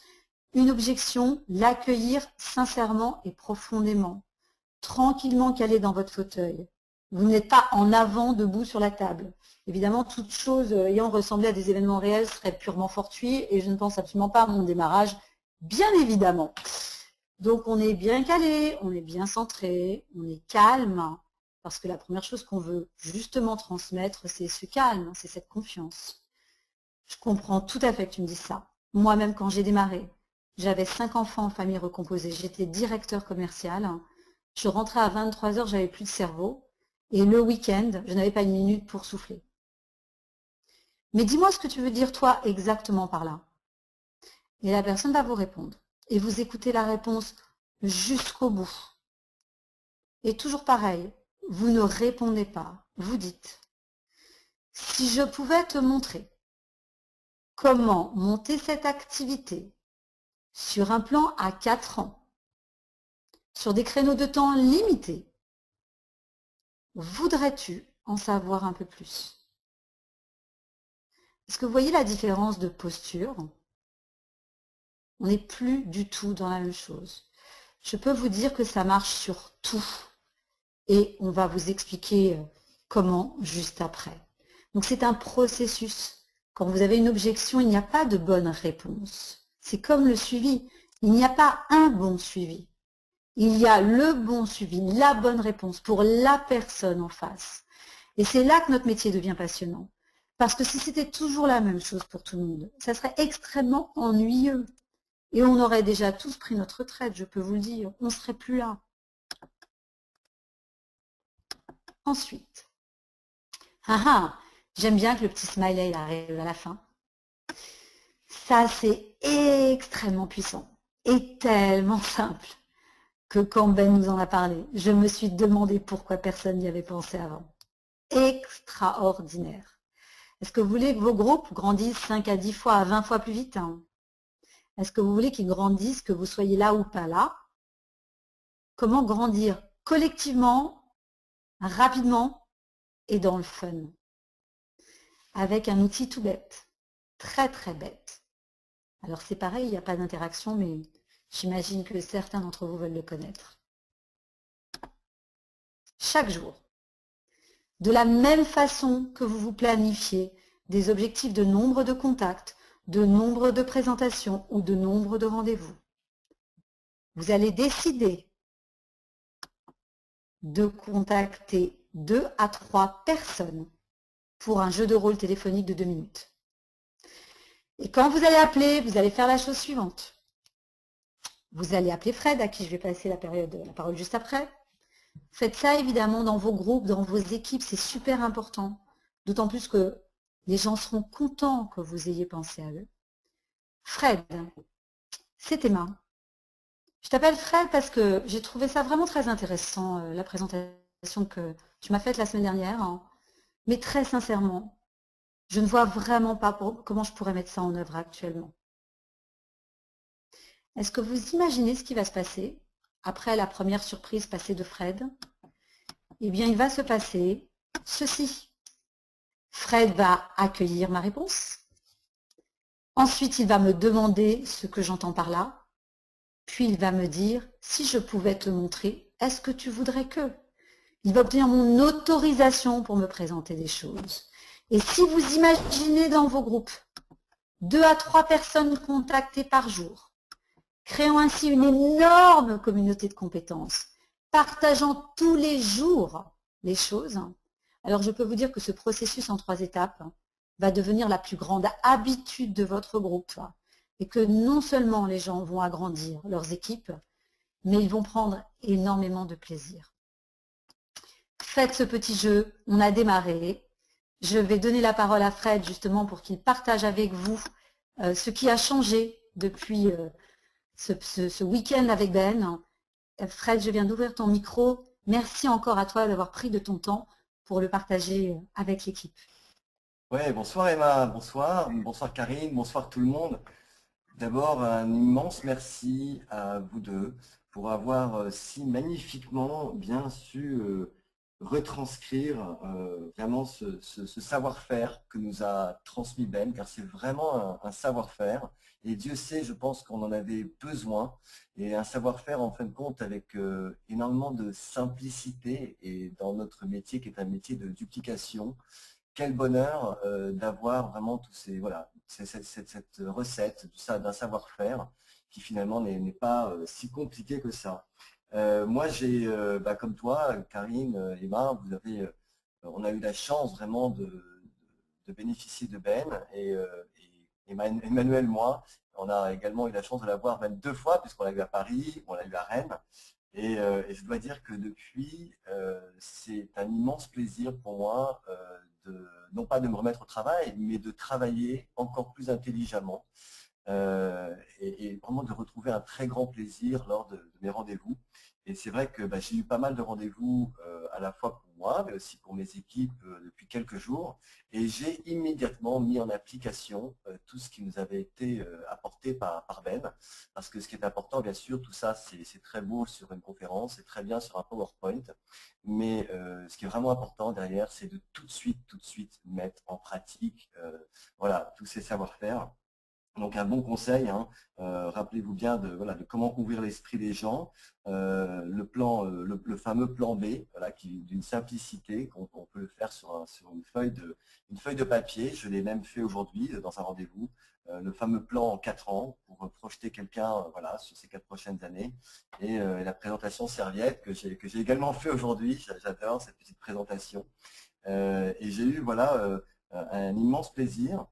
Une objection, l'accueillir sincèrement et profondément, tranquillement calé dans votre fauteuil. Vous n'êtes pas en avant, debout sur la table. Évidemment, toute chose ayant ressemblé à des événements réels serait purement fortuit et je ne pense absolument pas à mon démarrage, bien évidemment. Donc on est bien calé, on est bien centré, on est calme, parce que la première chose qu'on veut justement transmettre, c'est ce calme, c'est cette confiance. Je comprends tout à fait que tu me dises ça. Moi-même, quand j'ai démarré, j'avais 5 enfants en famille recomposée, j'étais directeur commercial, je rentrais à 23 h, j'avais plus de cerveau, et le week-end, je n'avais pas une minute pour souffler. Mais dis-moi ce que tu veux dire toi exactement par là. Et la personne va vous répondre. Et vous écoutez la réponse jusqu'au bout. Et toujours pareil, vous ne répondez pas. Vous dites, si je pouvais te montrer comment monter cette activité sur un plan à 4 ans, sur des créneaux de temps limités, voudrais-tu en savoir un peu plus? Est-ce que vous voyez la différence de posture? On n'est plus du tout dans la même chose. Je peux vous dire que ça marche sur tout. Et on va vous expliquer comment juste après. Donc c'est un processus. Quand vous avez une objection, il n'y a pas de bonne réponse. C'est comme le suivi. Il n'y a pas un bon suivi. Il y a le bon suivi, la bonne réponse pour la personne en face. Et c'est là que notre métier devient passionnant. Parce que si c'était toujours la même chose pour tout le monde, ça serait extrêmement ennuyeux. Et on aurait déjà tous pris notre retraite, je peux vous le dire. On ne serait plus là. Ensuite, j'aime bien que le petit smiley il arrive à la fin. Ça, c'est extrêmement puissant et tellement simple que quand Ben nous en a parlé, je me suis demandé pourquoi personne n'y avait pensé avant. Extraordinaire. Est-ce que vous voulez que vos groupes grandissent 5 à 10 fois, à 20 fois plus vite? Est-ce que vous voulez qu'ils grandissent, que vous soyez là ou pas là? Comment grandir collectivement, rapidement et dans le fun? Avec un outil tout bête, très très bête. Alors c'est pareil, il n'y a pas d'interaction, mais j'imagine que certains d'entre vous veulent le connaître. Chaque jour, de la même façon que vous vous planifiez des objectifs de nombre de contacts, de nombre de présentations ou de nombre de rendez-vous, vous allez décider de contacter 2 à 3 personnes pour un jeu de rôle téléphonique de 2 minutes. Et quand vous allez appeler, vous allez faire la chose suivante. Vous allez appeler Fred, à qui je vais passer la parole juste après. Faites ça évidemment dans vos groupes, dans vos équipes, c'est super important. D'autant plus que les gens seront contents que vous ayez pensé à eux. Fred, c'est Emma. Je t'appelle Fred parce que j'ai trouvé ça vraiment très intéressant, la présentation que tu m'as faite la semaine dernière. Hein. Mais très sincèrement, je ne vois vraiment pas comment je pourrais mettre ça en œuvre actuellement. Est-ce que vous imaginez ce qui va se passer après la première surprise passée de Fred? Eh bien, il va se passer ceci. Fred va accueillir ma réponse. Ensuite, il va me demander ce que j'entends par là. Puis, il va me dire, si je pouvais te montrer, est-ce que tu voudrais que? Il va obtenir mon autorisation pour me présenter des choses. Et si vous imaginez dans vos groupes 2 à 3 personnes contactées par jour, créant ainsi une énorme communauté de compétences, partageant tous les jours les choses, alors je peux vous dire que ce processus en 3 étapes va devenir la plus grande habitude de votre groupe et que non seulement les gens vont agrandir leurs équipes, mais ils vont prendre énormément de plaisir. Faites ce petit jeu, on a démarré. Je vais donner la parole à Fred justement pour qu'il partage avec vous ce qui a changé depuis ce week-end avec Ben. Fred, je viens d'ouvrir ton micro. Merci encore à toi d'avoir pris de ton temps pour le partager avec l'équipe. Ouais, bonsoir Emma, bonsoir Karine, bonsoir tout le monde. D'abord, un immense merci à vous deux pour avoir si magnifiquement bien su retranscrire vraiment ce savoir-faire que nous a transmis Ben, car c'est vraiment un savoir-faire. Et Dieu sait, je pense qu'on en avait besoin. Et un savoir-faire, en fin de compte, avec énormément de simplicité et dans notre métier qui est un métier de duplication. Quel bonheur d'avoir vraiment tous ces, voilà, cette recette, tout ça d'un savoir-faire qui finalement n'est pas si compliqué que ça. Moi, j'ai, comme toi, Karine, Emma, on a eu la chance vraiment de bénéficier de Ben et Emmanuel, moi, on a également eu la chance de l'avoir même 2 fois puisqu'on l'a eu à Paris, on l'a eu à Rennes. Et je dois dire que depuis, c'est un immense plaisir pour moi non pas de me remettre au travail, mais de travailler encore plus intelligemment. et vraiment de retrouver un très grand plaisir lors de mes rendez-vous. Et c'est vrai que j'ai eu pas mal de rendez-vous à la fois pour moi, mais aussi pour mes équipes depuis quelques jours. Et j'ai immédiatement mis en application tout ce qui nous avait été apporté par Ben. Parce que ce qui est important, bien sûr, tout ça, c'est très beau sur une conférence, c'est très bien sur un PowerPoint. Mais ce qui est vraiment important derrière, c'est de tout de suite mettre en pratique voilà, tous ces savoir-faire. Donc un bon conseil, hein, rappelez-vous bien de comment ouvrir l'esprit des gens, le fameux plan B, voilà, d'une simplicité qu'on peut le faire sur une feuille de papier. Je l'ai même fait aujourd'hui dans un rendez-vous, le fameux plan en 4 ans pour projeter quelqu'un voilà, sur ces 4 prochaines années. Et la présentation serviette que j'ai également fait aujourd'hui, j'adore cette petite présentation. Et j'ai eu voilà, un immense plaisir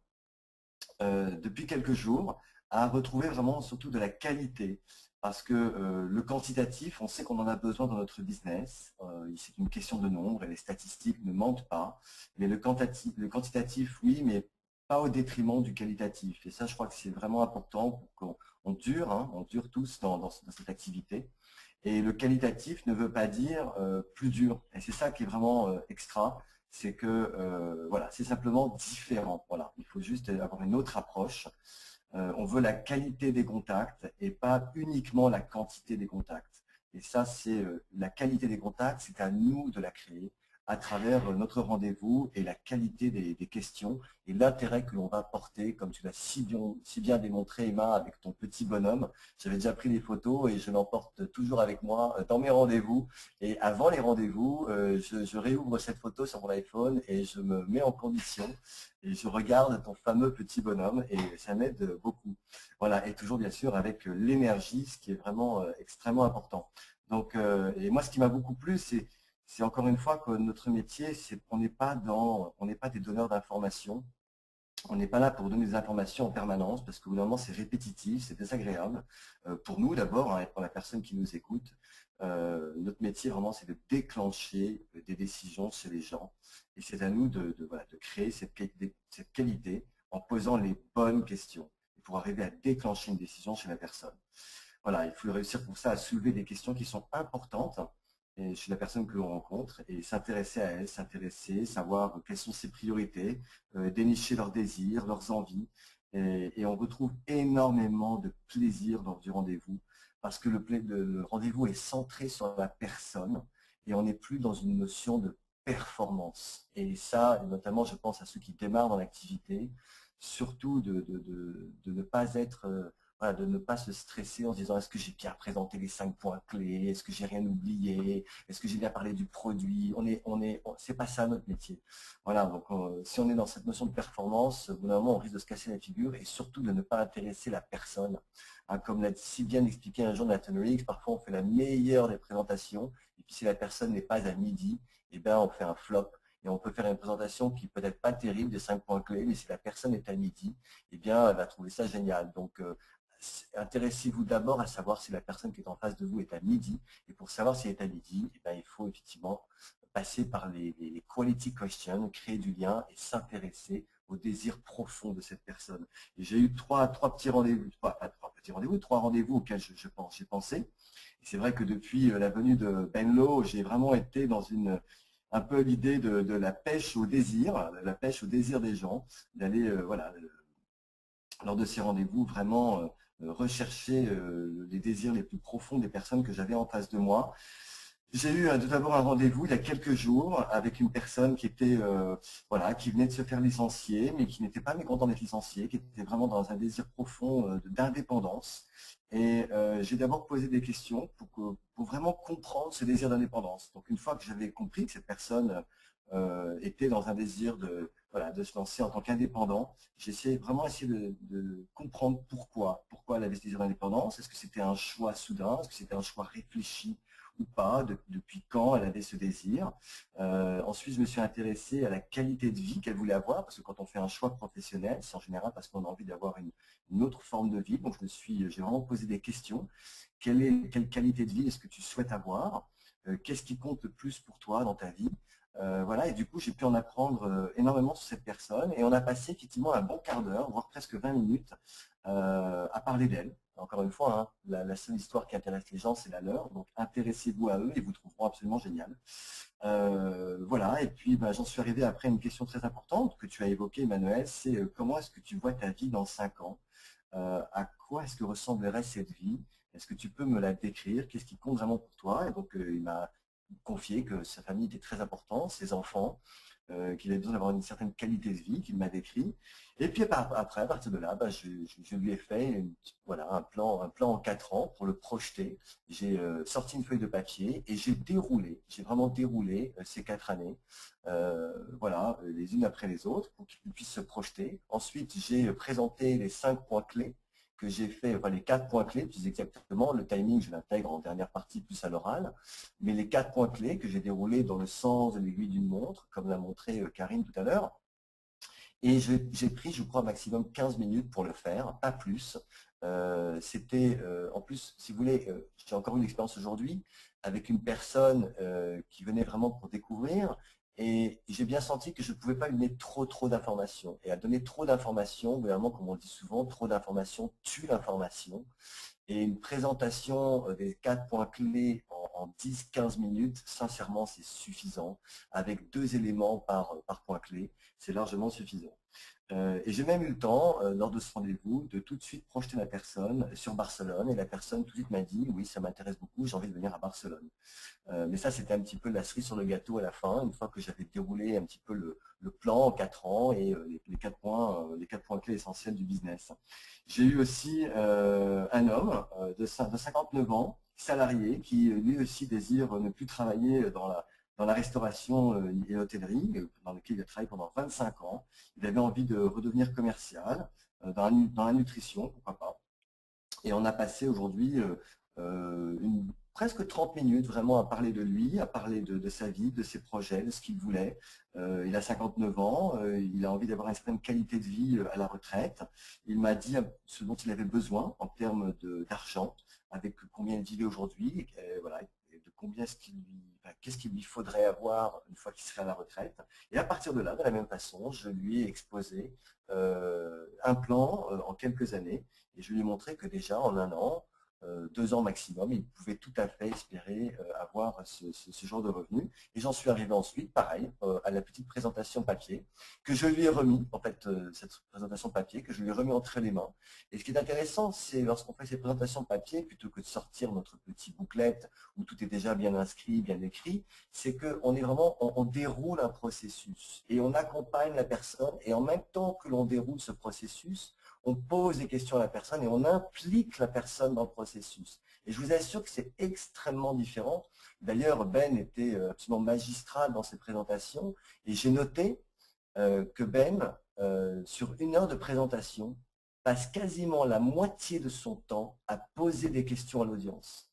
depuis quelques jours à retrouver vraiment surtout de la qualité. Parce que le quantitatif, on sait qu'on en a besoin dans notre business. C'est une question de nombre et les statistiques ne mentent pas. Mais le quantitatif, oui, mais pas au détriment du qualitatif. Et ça, je crois que c'est vraiment important pour qu'on dure, hein, on dure tous dans cette activité. Et le qualitatif ne veut pas dire plus dur. Et c'est ça qui est vraiment extra, c'est que voilà, c'est simplement différent. Voilà, il faut juste avoir une autre approche. On veut la qualité des contacts et pas uniquement la quantité des contacts. Et ça, c'est la qualité des contacts, c'est à nous de la créer à travers notre rendez-vous et la qualité des questions et l'intérêt que l'on va porter, comme tu l'as si bien démontré, Emma, avec ton petit bonhomme. J'avais déjà pris des photos et je l'emporte toujours avec moi dans mes rendez-vous. Et avant les rendez-vous, je réouvre cette photo sur mon iPhone et je me mets en condition et je regarde ton fameux petit bonhomme et ça m'aide beaucoup. Voilà, et toujours bien sûr avec l'énergie, ce qui est vraiment extrêmement important. Donc, et moi, ce qui m'a beaucoup plu, c'est encore une fois que notre métier, c'est on n'est pas des donneurs d'informations. On n'est pas là pour donner des informations en permanence parce qu'au bout d'un moment, c'est répétitif, c'est désagréable. Pour nous d'abord, hein, et pour la personne qui nous écoute, notre métier vraiment, c'est de déclencher des décisions chez les gens. Et c'est à nous voilà, de créer cette qualité en posant les bonnes questions pour arriver à déclencher une décision chez la personne. Voilà, il faut réussir pour ça à soulever des questions qui sont importantes chez la personne que l'on rencontre et s'intéresser à elle, savoir quelles sont ses priorités, dénicher leurs désirs, leurs envies. Et on retrouve énormément de plaisir lors du rendez-vous parce que le rendez-vous est centré sur la personne et on n'est plus dans une notion de performance. Et ça, notamment, je pense à ceux qui démarrent dans l'activité, surtout de ne pas être voilà, de ne pas se stresser en se disant est-ce que j'ai bien présenté les 5 points clés, est-ce que j'ai rien oublié, est-ce que j'ai bien parlé du produit. C'est pas ça notre métier. Voilà, donc si on est dans cette notion de performance, au bout d'un moment on risque de se casser la figure et surtout de ne pas intéresser la personne. Hein, comme l'a si bien expliqué un jour Nathan Riggs, parfois on fait la meilleure des présentations et puis si la personne n'est pas à midi, eh bien on fait un flop. Et on peut faire une présentation qui peut être pas terrible des 5 points clés, mais si la personne est à midi, eh bien elle va trouver ça génial. Donc intéressez-vous d'abord à savoir si la personne qui est en face de vous est à midi. Et pour savoir si elle est à midi, eh bien, il faut effectivement passer par les quality questions, créer du lien et s'intéresser au désir profond de cette personne. Et j'ai eu trois petits rendez-vous, trois rendez-vous auxquels j'ai pensé. Et c'est vrai que depuis la venue de Ben Lowe, j'ai vraiment été dans un peu l'idée de la pêche au désir, des gens, d'aller voilà, lors de ces rendez-vous, vraiment rechercher les désirs les plus profonds des personnes que j'avais en face de moi. J'ai eu tout d'abord un rendez-vous il y a quelques jours avec une personne qui était voilà, qui venait de se faire licencier, mais qui n'était pas mécontent d'être licencié, qui était vraiment dans un désir profond d'indépendance. Et j'ai d'abord posé des questions pour vraiment comprendre ce désir d'indépendance. Donc une fois que j'avais compris que cette personne était dans un désir voilà, de se lancer en tant qu'indépendant, j'ai vraiment essayé de comprendre pourquoi elle avait ce désir d'indépendance. Est-ce que c'était un choix soudain? Est-ce que c'était un choix réfléchi ou pas? Depuis quand elle avait ce désir? Ensuite, je me suis intéressé à la qualité de vie qu'elle voulait avoir, parce que quand on fait un choix professionnel, c'est en général parce qu'on a envie d'avoir une autre forme de vie. Donc, j'ai vraiment posé des questions. Quelle qualité de vie est-ce que tu souhaites avoir? Qu'est-ce qui compte le plus pour toi dans ta vie? Voilà, et du coup, j'ai pu en apprendre énormément sur cette personne. Et on a passé effectivement un bon quart d'heure, voire presque 20 minutes, à parler d'elle. Encore une fois, hein, la seule histoire qui intéresse les gens, c'est la leur. Donc, intéressez-vous à eux et vous trouveront absolument génial. Voilà, et puis j'en suis arrivé après à une question très importante que tu as évoquée, Emmanuel, c'est comment est-ce que tu vois ta vie dans 5 ans? À quoi est-ce que ressemblerait cette vie? Est-ce que tu peux me la décrire? Qu'est-ce qui compte vraiment pour toi? Et donc, il m'a confié que sa famille était très importante, ses enfants, qu'il avait besoin d'avoir une certaine qualité de vie, qu'il m'a décrit. Et puis après, à partir de là, je lui ai fait voilà, un plan en 4 ans pour le projeter. J'ai sorti une feuille de papier et j'ai vraiment déroulé ces 4 années, voilà, les unes après les autres, pour qu'il puisse se projeter. Ensuite, j'ai présenté les 5 points clés que j'ai fait, enfin les 4 points clés, plus exactement, le timing, je l'intègre en dernière partie plus à l'oral, mais les 4 points clés que j'ai déroulés dans le sens de l'aiguille d'une montre, comme l'a montré Karine tout à l'heure. Et j'ai pris, je crois, maximum 15 minutes pour le faire, pas plus. C'était, en plus, si vous voulez, j'ai encore une expérience aujourd'hui avec une personne qui venait vraiment pour découvrir. Et j'ai bien senti que je ne pouvais pas lui donner trop d'informations. Et à donner trop d'informations, vraiment, comme on dit souvent, trop d'informations tue l'information. Et une présentation des 4 points clés en 10-15 minutes, sincèrement, c'est suffisant. Avec 2 éléments par point clé, c'est largement suffisant. Et j'ai même eu le temps, lors de ce rendez-vous, de tout de suite projeter la personne sur Barcelone. Et la personne tout de suite m'a dit, oui, ça m'intéresse beaucoup, j'ai envie de venir à Barcelone. Mais ça, c'était un petit peu la cerise sur le gâteau à la fin, une fois que j'avais déroulé un petit peu le plan en 4 ans et les 4 points clés essentiels du business. J'ai eu aussi un homme de 59 ans, salarié, qui lui aussi désire ne plus travailler dans la restauration et l'hôtellerie, dans lequel il a travaillé pendant 25 ans. Il avait envie de redevenir commercial dans la nutrition, pourquoi pas. Et on a passé aujourd'hui presque 30 minutes vraiment à parler de lui, à parler de sa vie, de ses projets, de ce qu'il voulait. Il a 59 ans, il a envie d'avoir une certaine qualité de vie à la retraite. Il m'a dit ce dont il avait besoin en termes d'argent, avec combien il vivait aujourd'hui, voilà, et de combien qu'est-ce qu'il lui faudrait avoir une fois qu'il serait à la retraite. Et à partir de là, de la même façon, je lui ai exposé un plan en quelques années. Et je lui ai montré que déjà en 1 an, 2 ans maximum, il pouvait tout à fait espérer avoir ce genre de revenus. Et j'en suis arrivé ensuite, pareil, à la petite présentation papier que je lui ai remis, en fait, cette présentation papier que je lui ai remis entre les mains. Et ce qui est intéressant, c'est lorsqu'on fait ces présentations papier, plutôt que de sortir notre petit bouclette où tout est déjà bien inscrit, bien écrit, c'est qu'on est vraiment, on déroule un processus et on accompagne la personne et en même temps que l'on déroule ce processus, on pose des questions à la personne et on implique la personne dans le processus. Et je vous assure que c'est extrêmement différent. D'ailleurs, Ben était absolument magistral dans ses présentations et j'ai noté que Ben, sur 1 heure de présentation, passe quasiment la moitié de son temps à poser des questions à l'audience.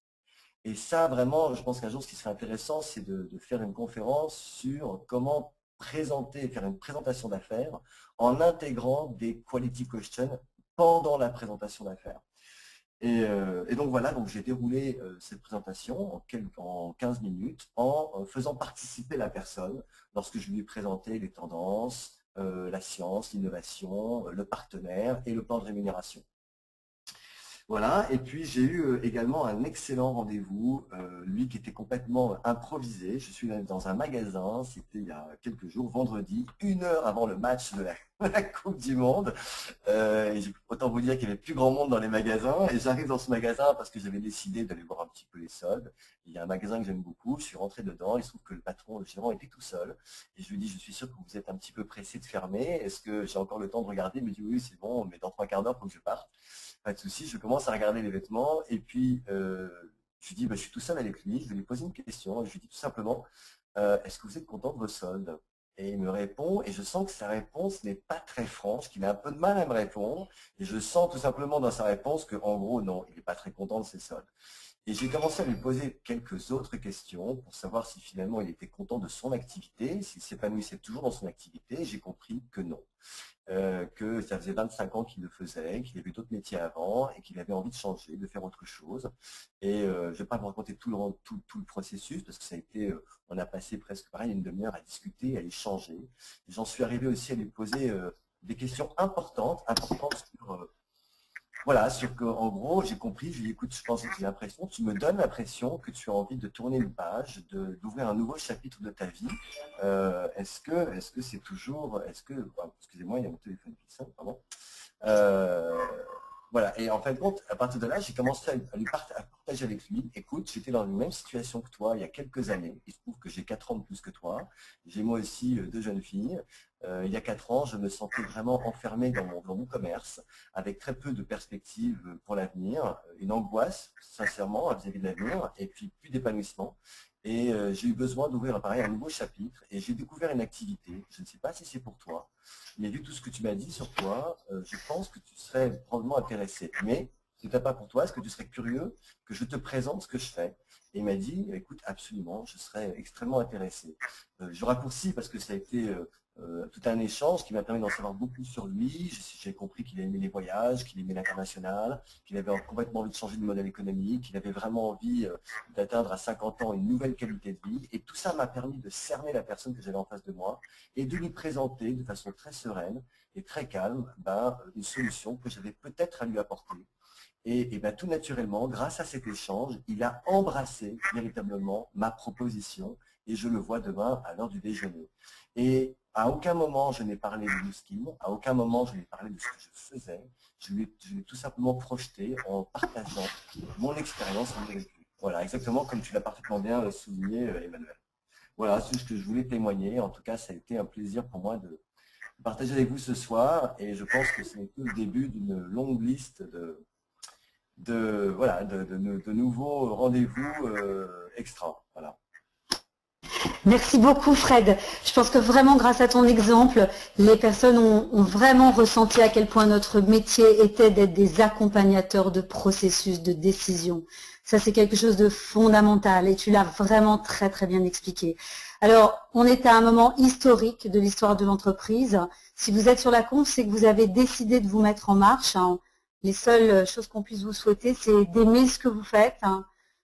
Et ça, vraiment, je pense qu'un jour, ce qui serait intéressant, c'est de faire une conférence sur comment présenter, faire une présentation d'affaires en intégrant des quality questions pendant la présentation d'affaires. Et donc voilà, donc j'ai déroulé cette présentation en 15 minutes en faisant participer la personne lorsque je lui ai présenté les tendances, la science, l'innovation, le partenaire et le plan de rémunération. Voilà, et puis j'ai eu également un excellent rendez-vous, lui qui était complètement improvisé. Je suis dans un magasin, c'était il y a quelques jours, vendredi, 1 heure avant le match de la Coupe du Monde. Autant vous dire qu'il y avait plus grand monde dans les magasins. Et j'arrive dans ce magasin parce que j'avais décidé d'aller voir un petit peu les soldes. Il y a un magasin que j'aime beaucoup, je suis rentré dedans, il se trouve que le patron, le gérant était tout seul. Et je lui dis, je suis sûr que vous êtes un petit peu pressé de fermer, est-ce que j'ai encore le temps de regarder? Il me dit, oui, c'est bon, mais dans 3 quarts d'heure, il faut que je parte. Pas de souci, je commence à regarder les vêtements et puis je lui dis, je suis tout seul avec lui, je vais lui poser une question. Je lui dis tout simplement, est-ce que vous êtes content de vos soldes? Et il me répond, et je sens que sa réponse n'est pas très franche, qu'il a un peu de mal à me répondre. Et je sens tout simplement dans sa réponse qu'en gros, non, il n'est pas très content de ses soldes. Et j'ai commencé à lui poser quelques autres questions pour savoir si finalement il était content de son activité, s'il s'épanouissait toujours dans son activité. J'ai compris que non. Que ça faisait 25 ans qu'il le faisait, qu'il avait d'autres métiers avant et qu'il avait envie de changer, de faire autre chose. Et je ne vais pas vous raconter tout le processus parce que ça a été, on a passé presque pareil une demi-heure à discuter, à échanger. J'en suis arrivé aussi à lui poser des questions importantes sur voilà, en gros, j'ai compris, je lui ai dit, écoute, je pense que j'ai l'impression, tu me donnes l'impression que tu as envie de tourner une page, d'ouvrir un nouveau chapitre de ta vie. Est-ce que c'est toujours, excusez-moi, il y a mon téléphone qui sonne, pardon. Voilà, et en fin de compte, à partir de là, j'ai commencé à partager avec lui. Écoute, j'étais dans la même situation que toi il y a quelques années. Il se trouve que j'ai 4 ans de plus que toi. J'ai moi aussi 2 jeunes filles. Il y a 4 ans, je me sentais vraiment enfermé dans mon commerce, avec très peu de perspectives pour l'avenir, une angoisse, sincèrement, vis-à-vis de l'avenir, et puis plus d'épanouissement. Et j'ai eu besoin d'ouvrir un nouveau chapitre, et j'ai découvert une activité. Je ne sais pas si c'est pour toi, mais vu tout ce que tu m'as dit sur toi, je pense que tu serais probablement intéressé. Mais si ce n'est pas pour toi, est-ce que tu serais curieux que je te présente ce que je fais? Et il m'a dit, écoute, absolument, je serais extrêmement intéressé. Je raccourcis parce que ça a été tout un échange qui m'a permis d'en savoir beaucoup sur lui. J'ai compris qu'il aimait les voyages, qu'il aimait l'international, qu'il avait complètement envie de changer de modèle économique, qu'il avait vraiment envie d'atteindre à 50 ans une nouvelle qualité de vie. Et tout ça m'a permis de cerner la personne que j'avais en face de moi et de lui présenter de façon très sereine et très calme une solution que j'avais peut-être à lui apporter. Et tout naturellement, grâce à cet échange, il a embrassé véritablement ma proposition et je le vois demain à l'heure du déjeuner. Et à aucun moment je n'ai parlé de New Skin, à aucun moment je n'ai parlé de ce que je faisais. Je l'ai tout simplement projeté en partageant mon expérience en vécu. Voilà, exactement comme tu l'as parfaitement bien souligné, Emmanuel. Voilà, c'est ce que je voulais témoigner. En tout cas, ça a été un plaisir pour moi de partager avec vous ce soir et je pense que c'est le début d'une longue liste de nouveaux rendez-vous extra. Voilà. Merci beaucoup Fred. Je pense que vraiment grâce à ton exemple, les personnes ont vraiment ressenti à quel point notre métier était d'être des accompagnateurs de processus de décision. Ça c'est quelque chose de fondamental et tu l'as vraiment très très bien expliqué. Alors on est à un moment historique de l'histoire de l'entreprise. Si vous êtes sur la conf, c'est que vous avez décidé de vous mettre en marche. Les seules choses qu'on puisse vous souhaiter, c'est d'aimer ce que vous faites,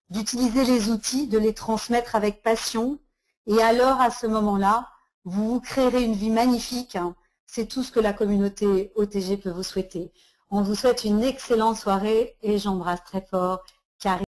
d'utiliser les outils, de les transmettre avec passion. Et alors, à ce moment-là, vous créerez une vie magnifique. C'est tout ce que la communauté OTG peut vous souhaiter. On vous souhaite une excellente soirée et j'embrasse très fort Karine.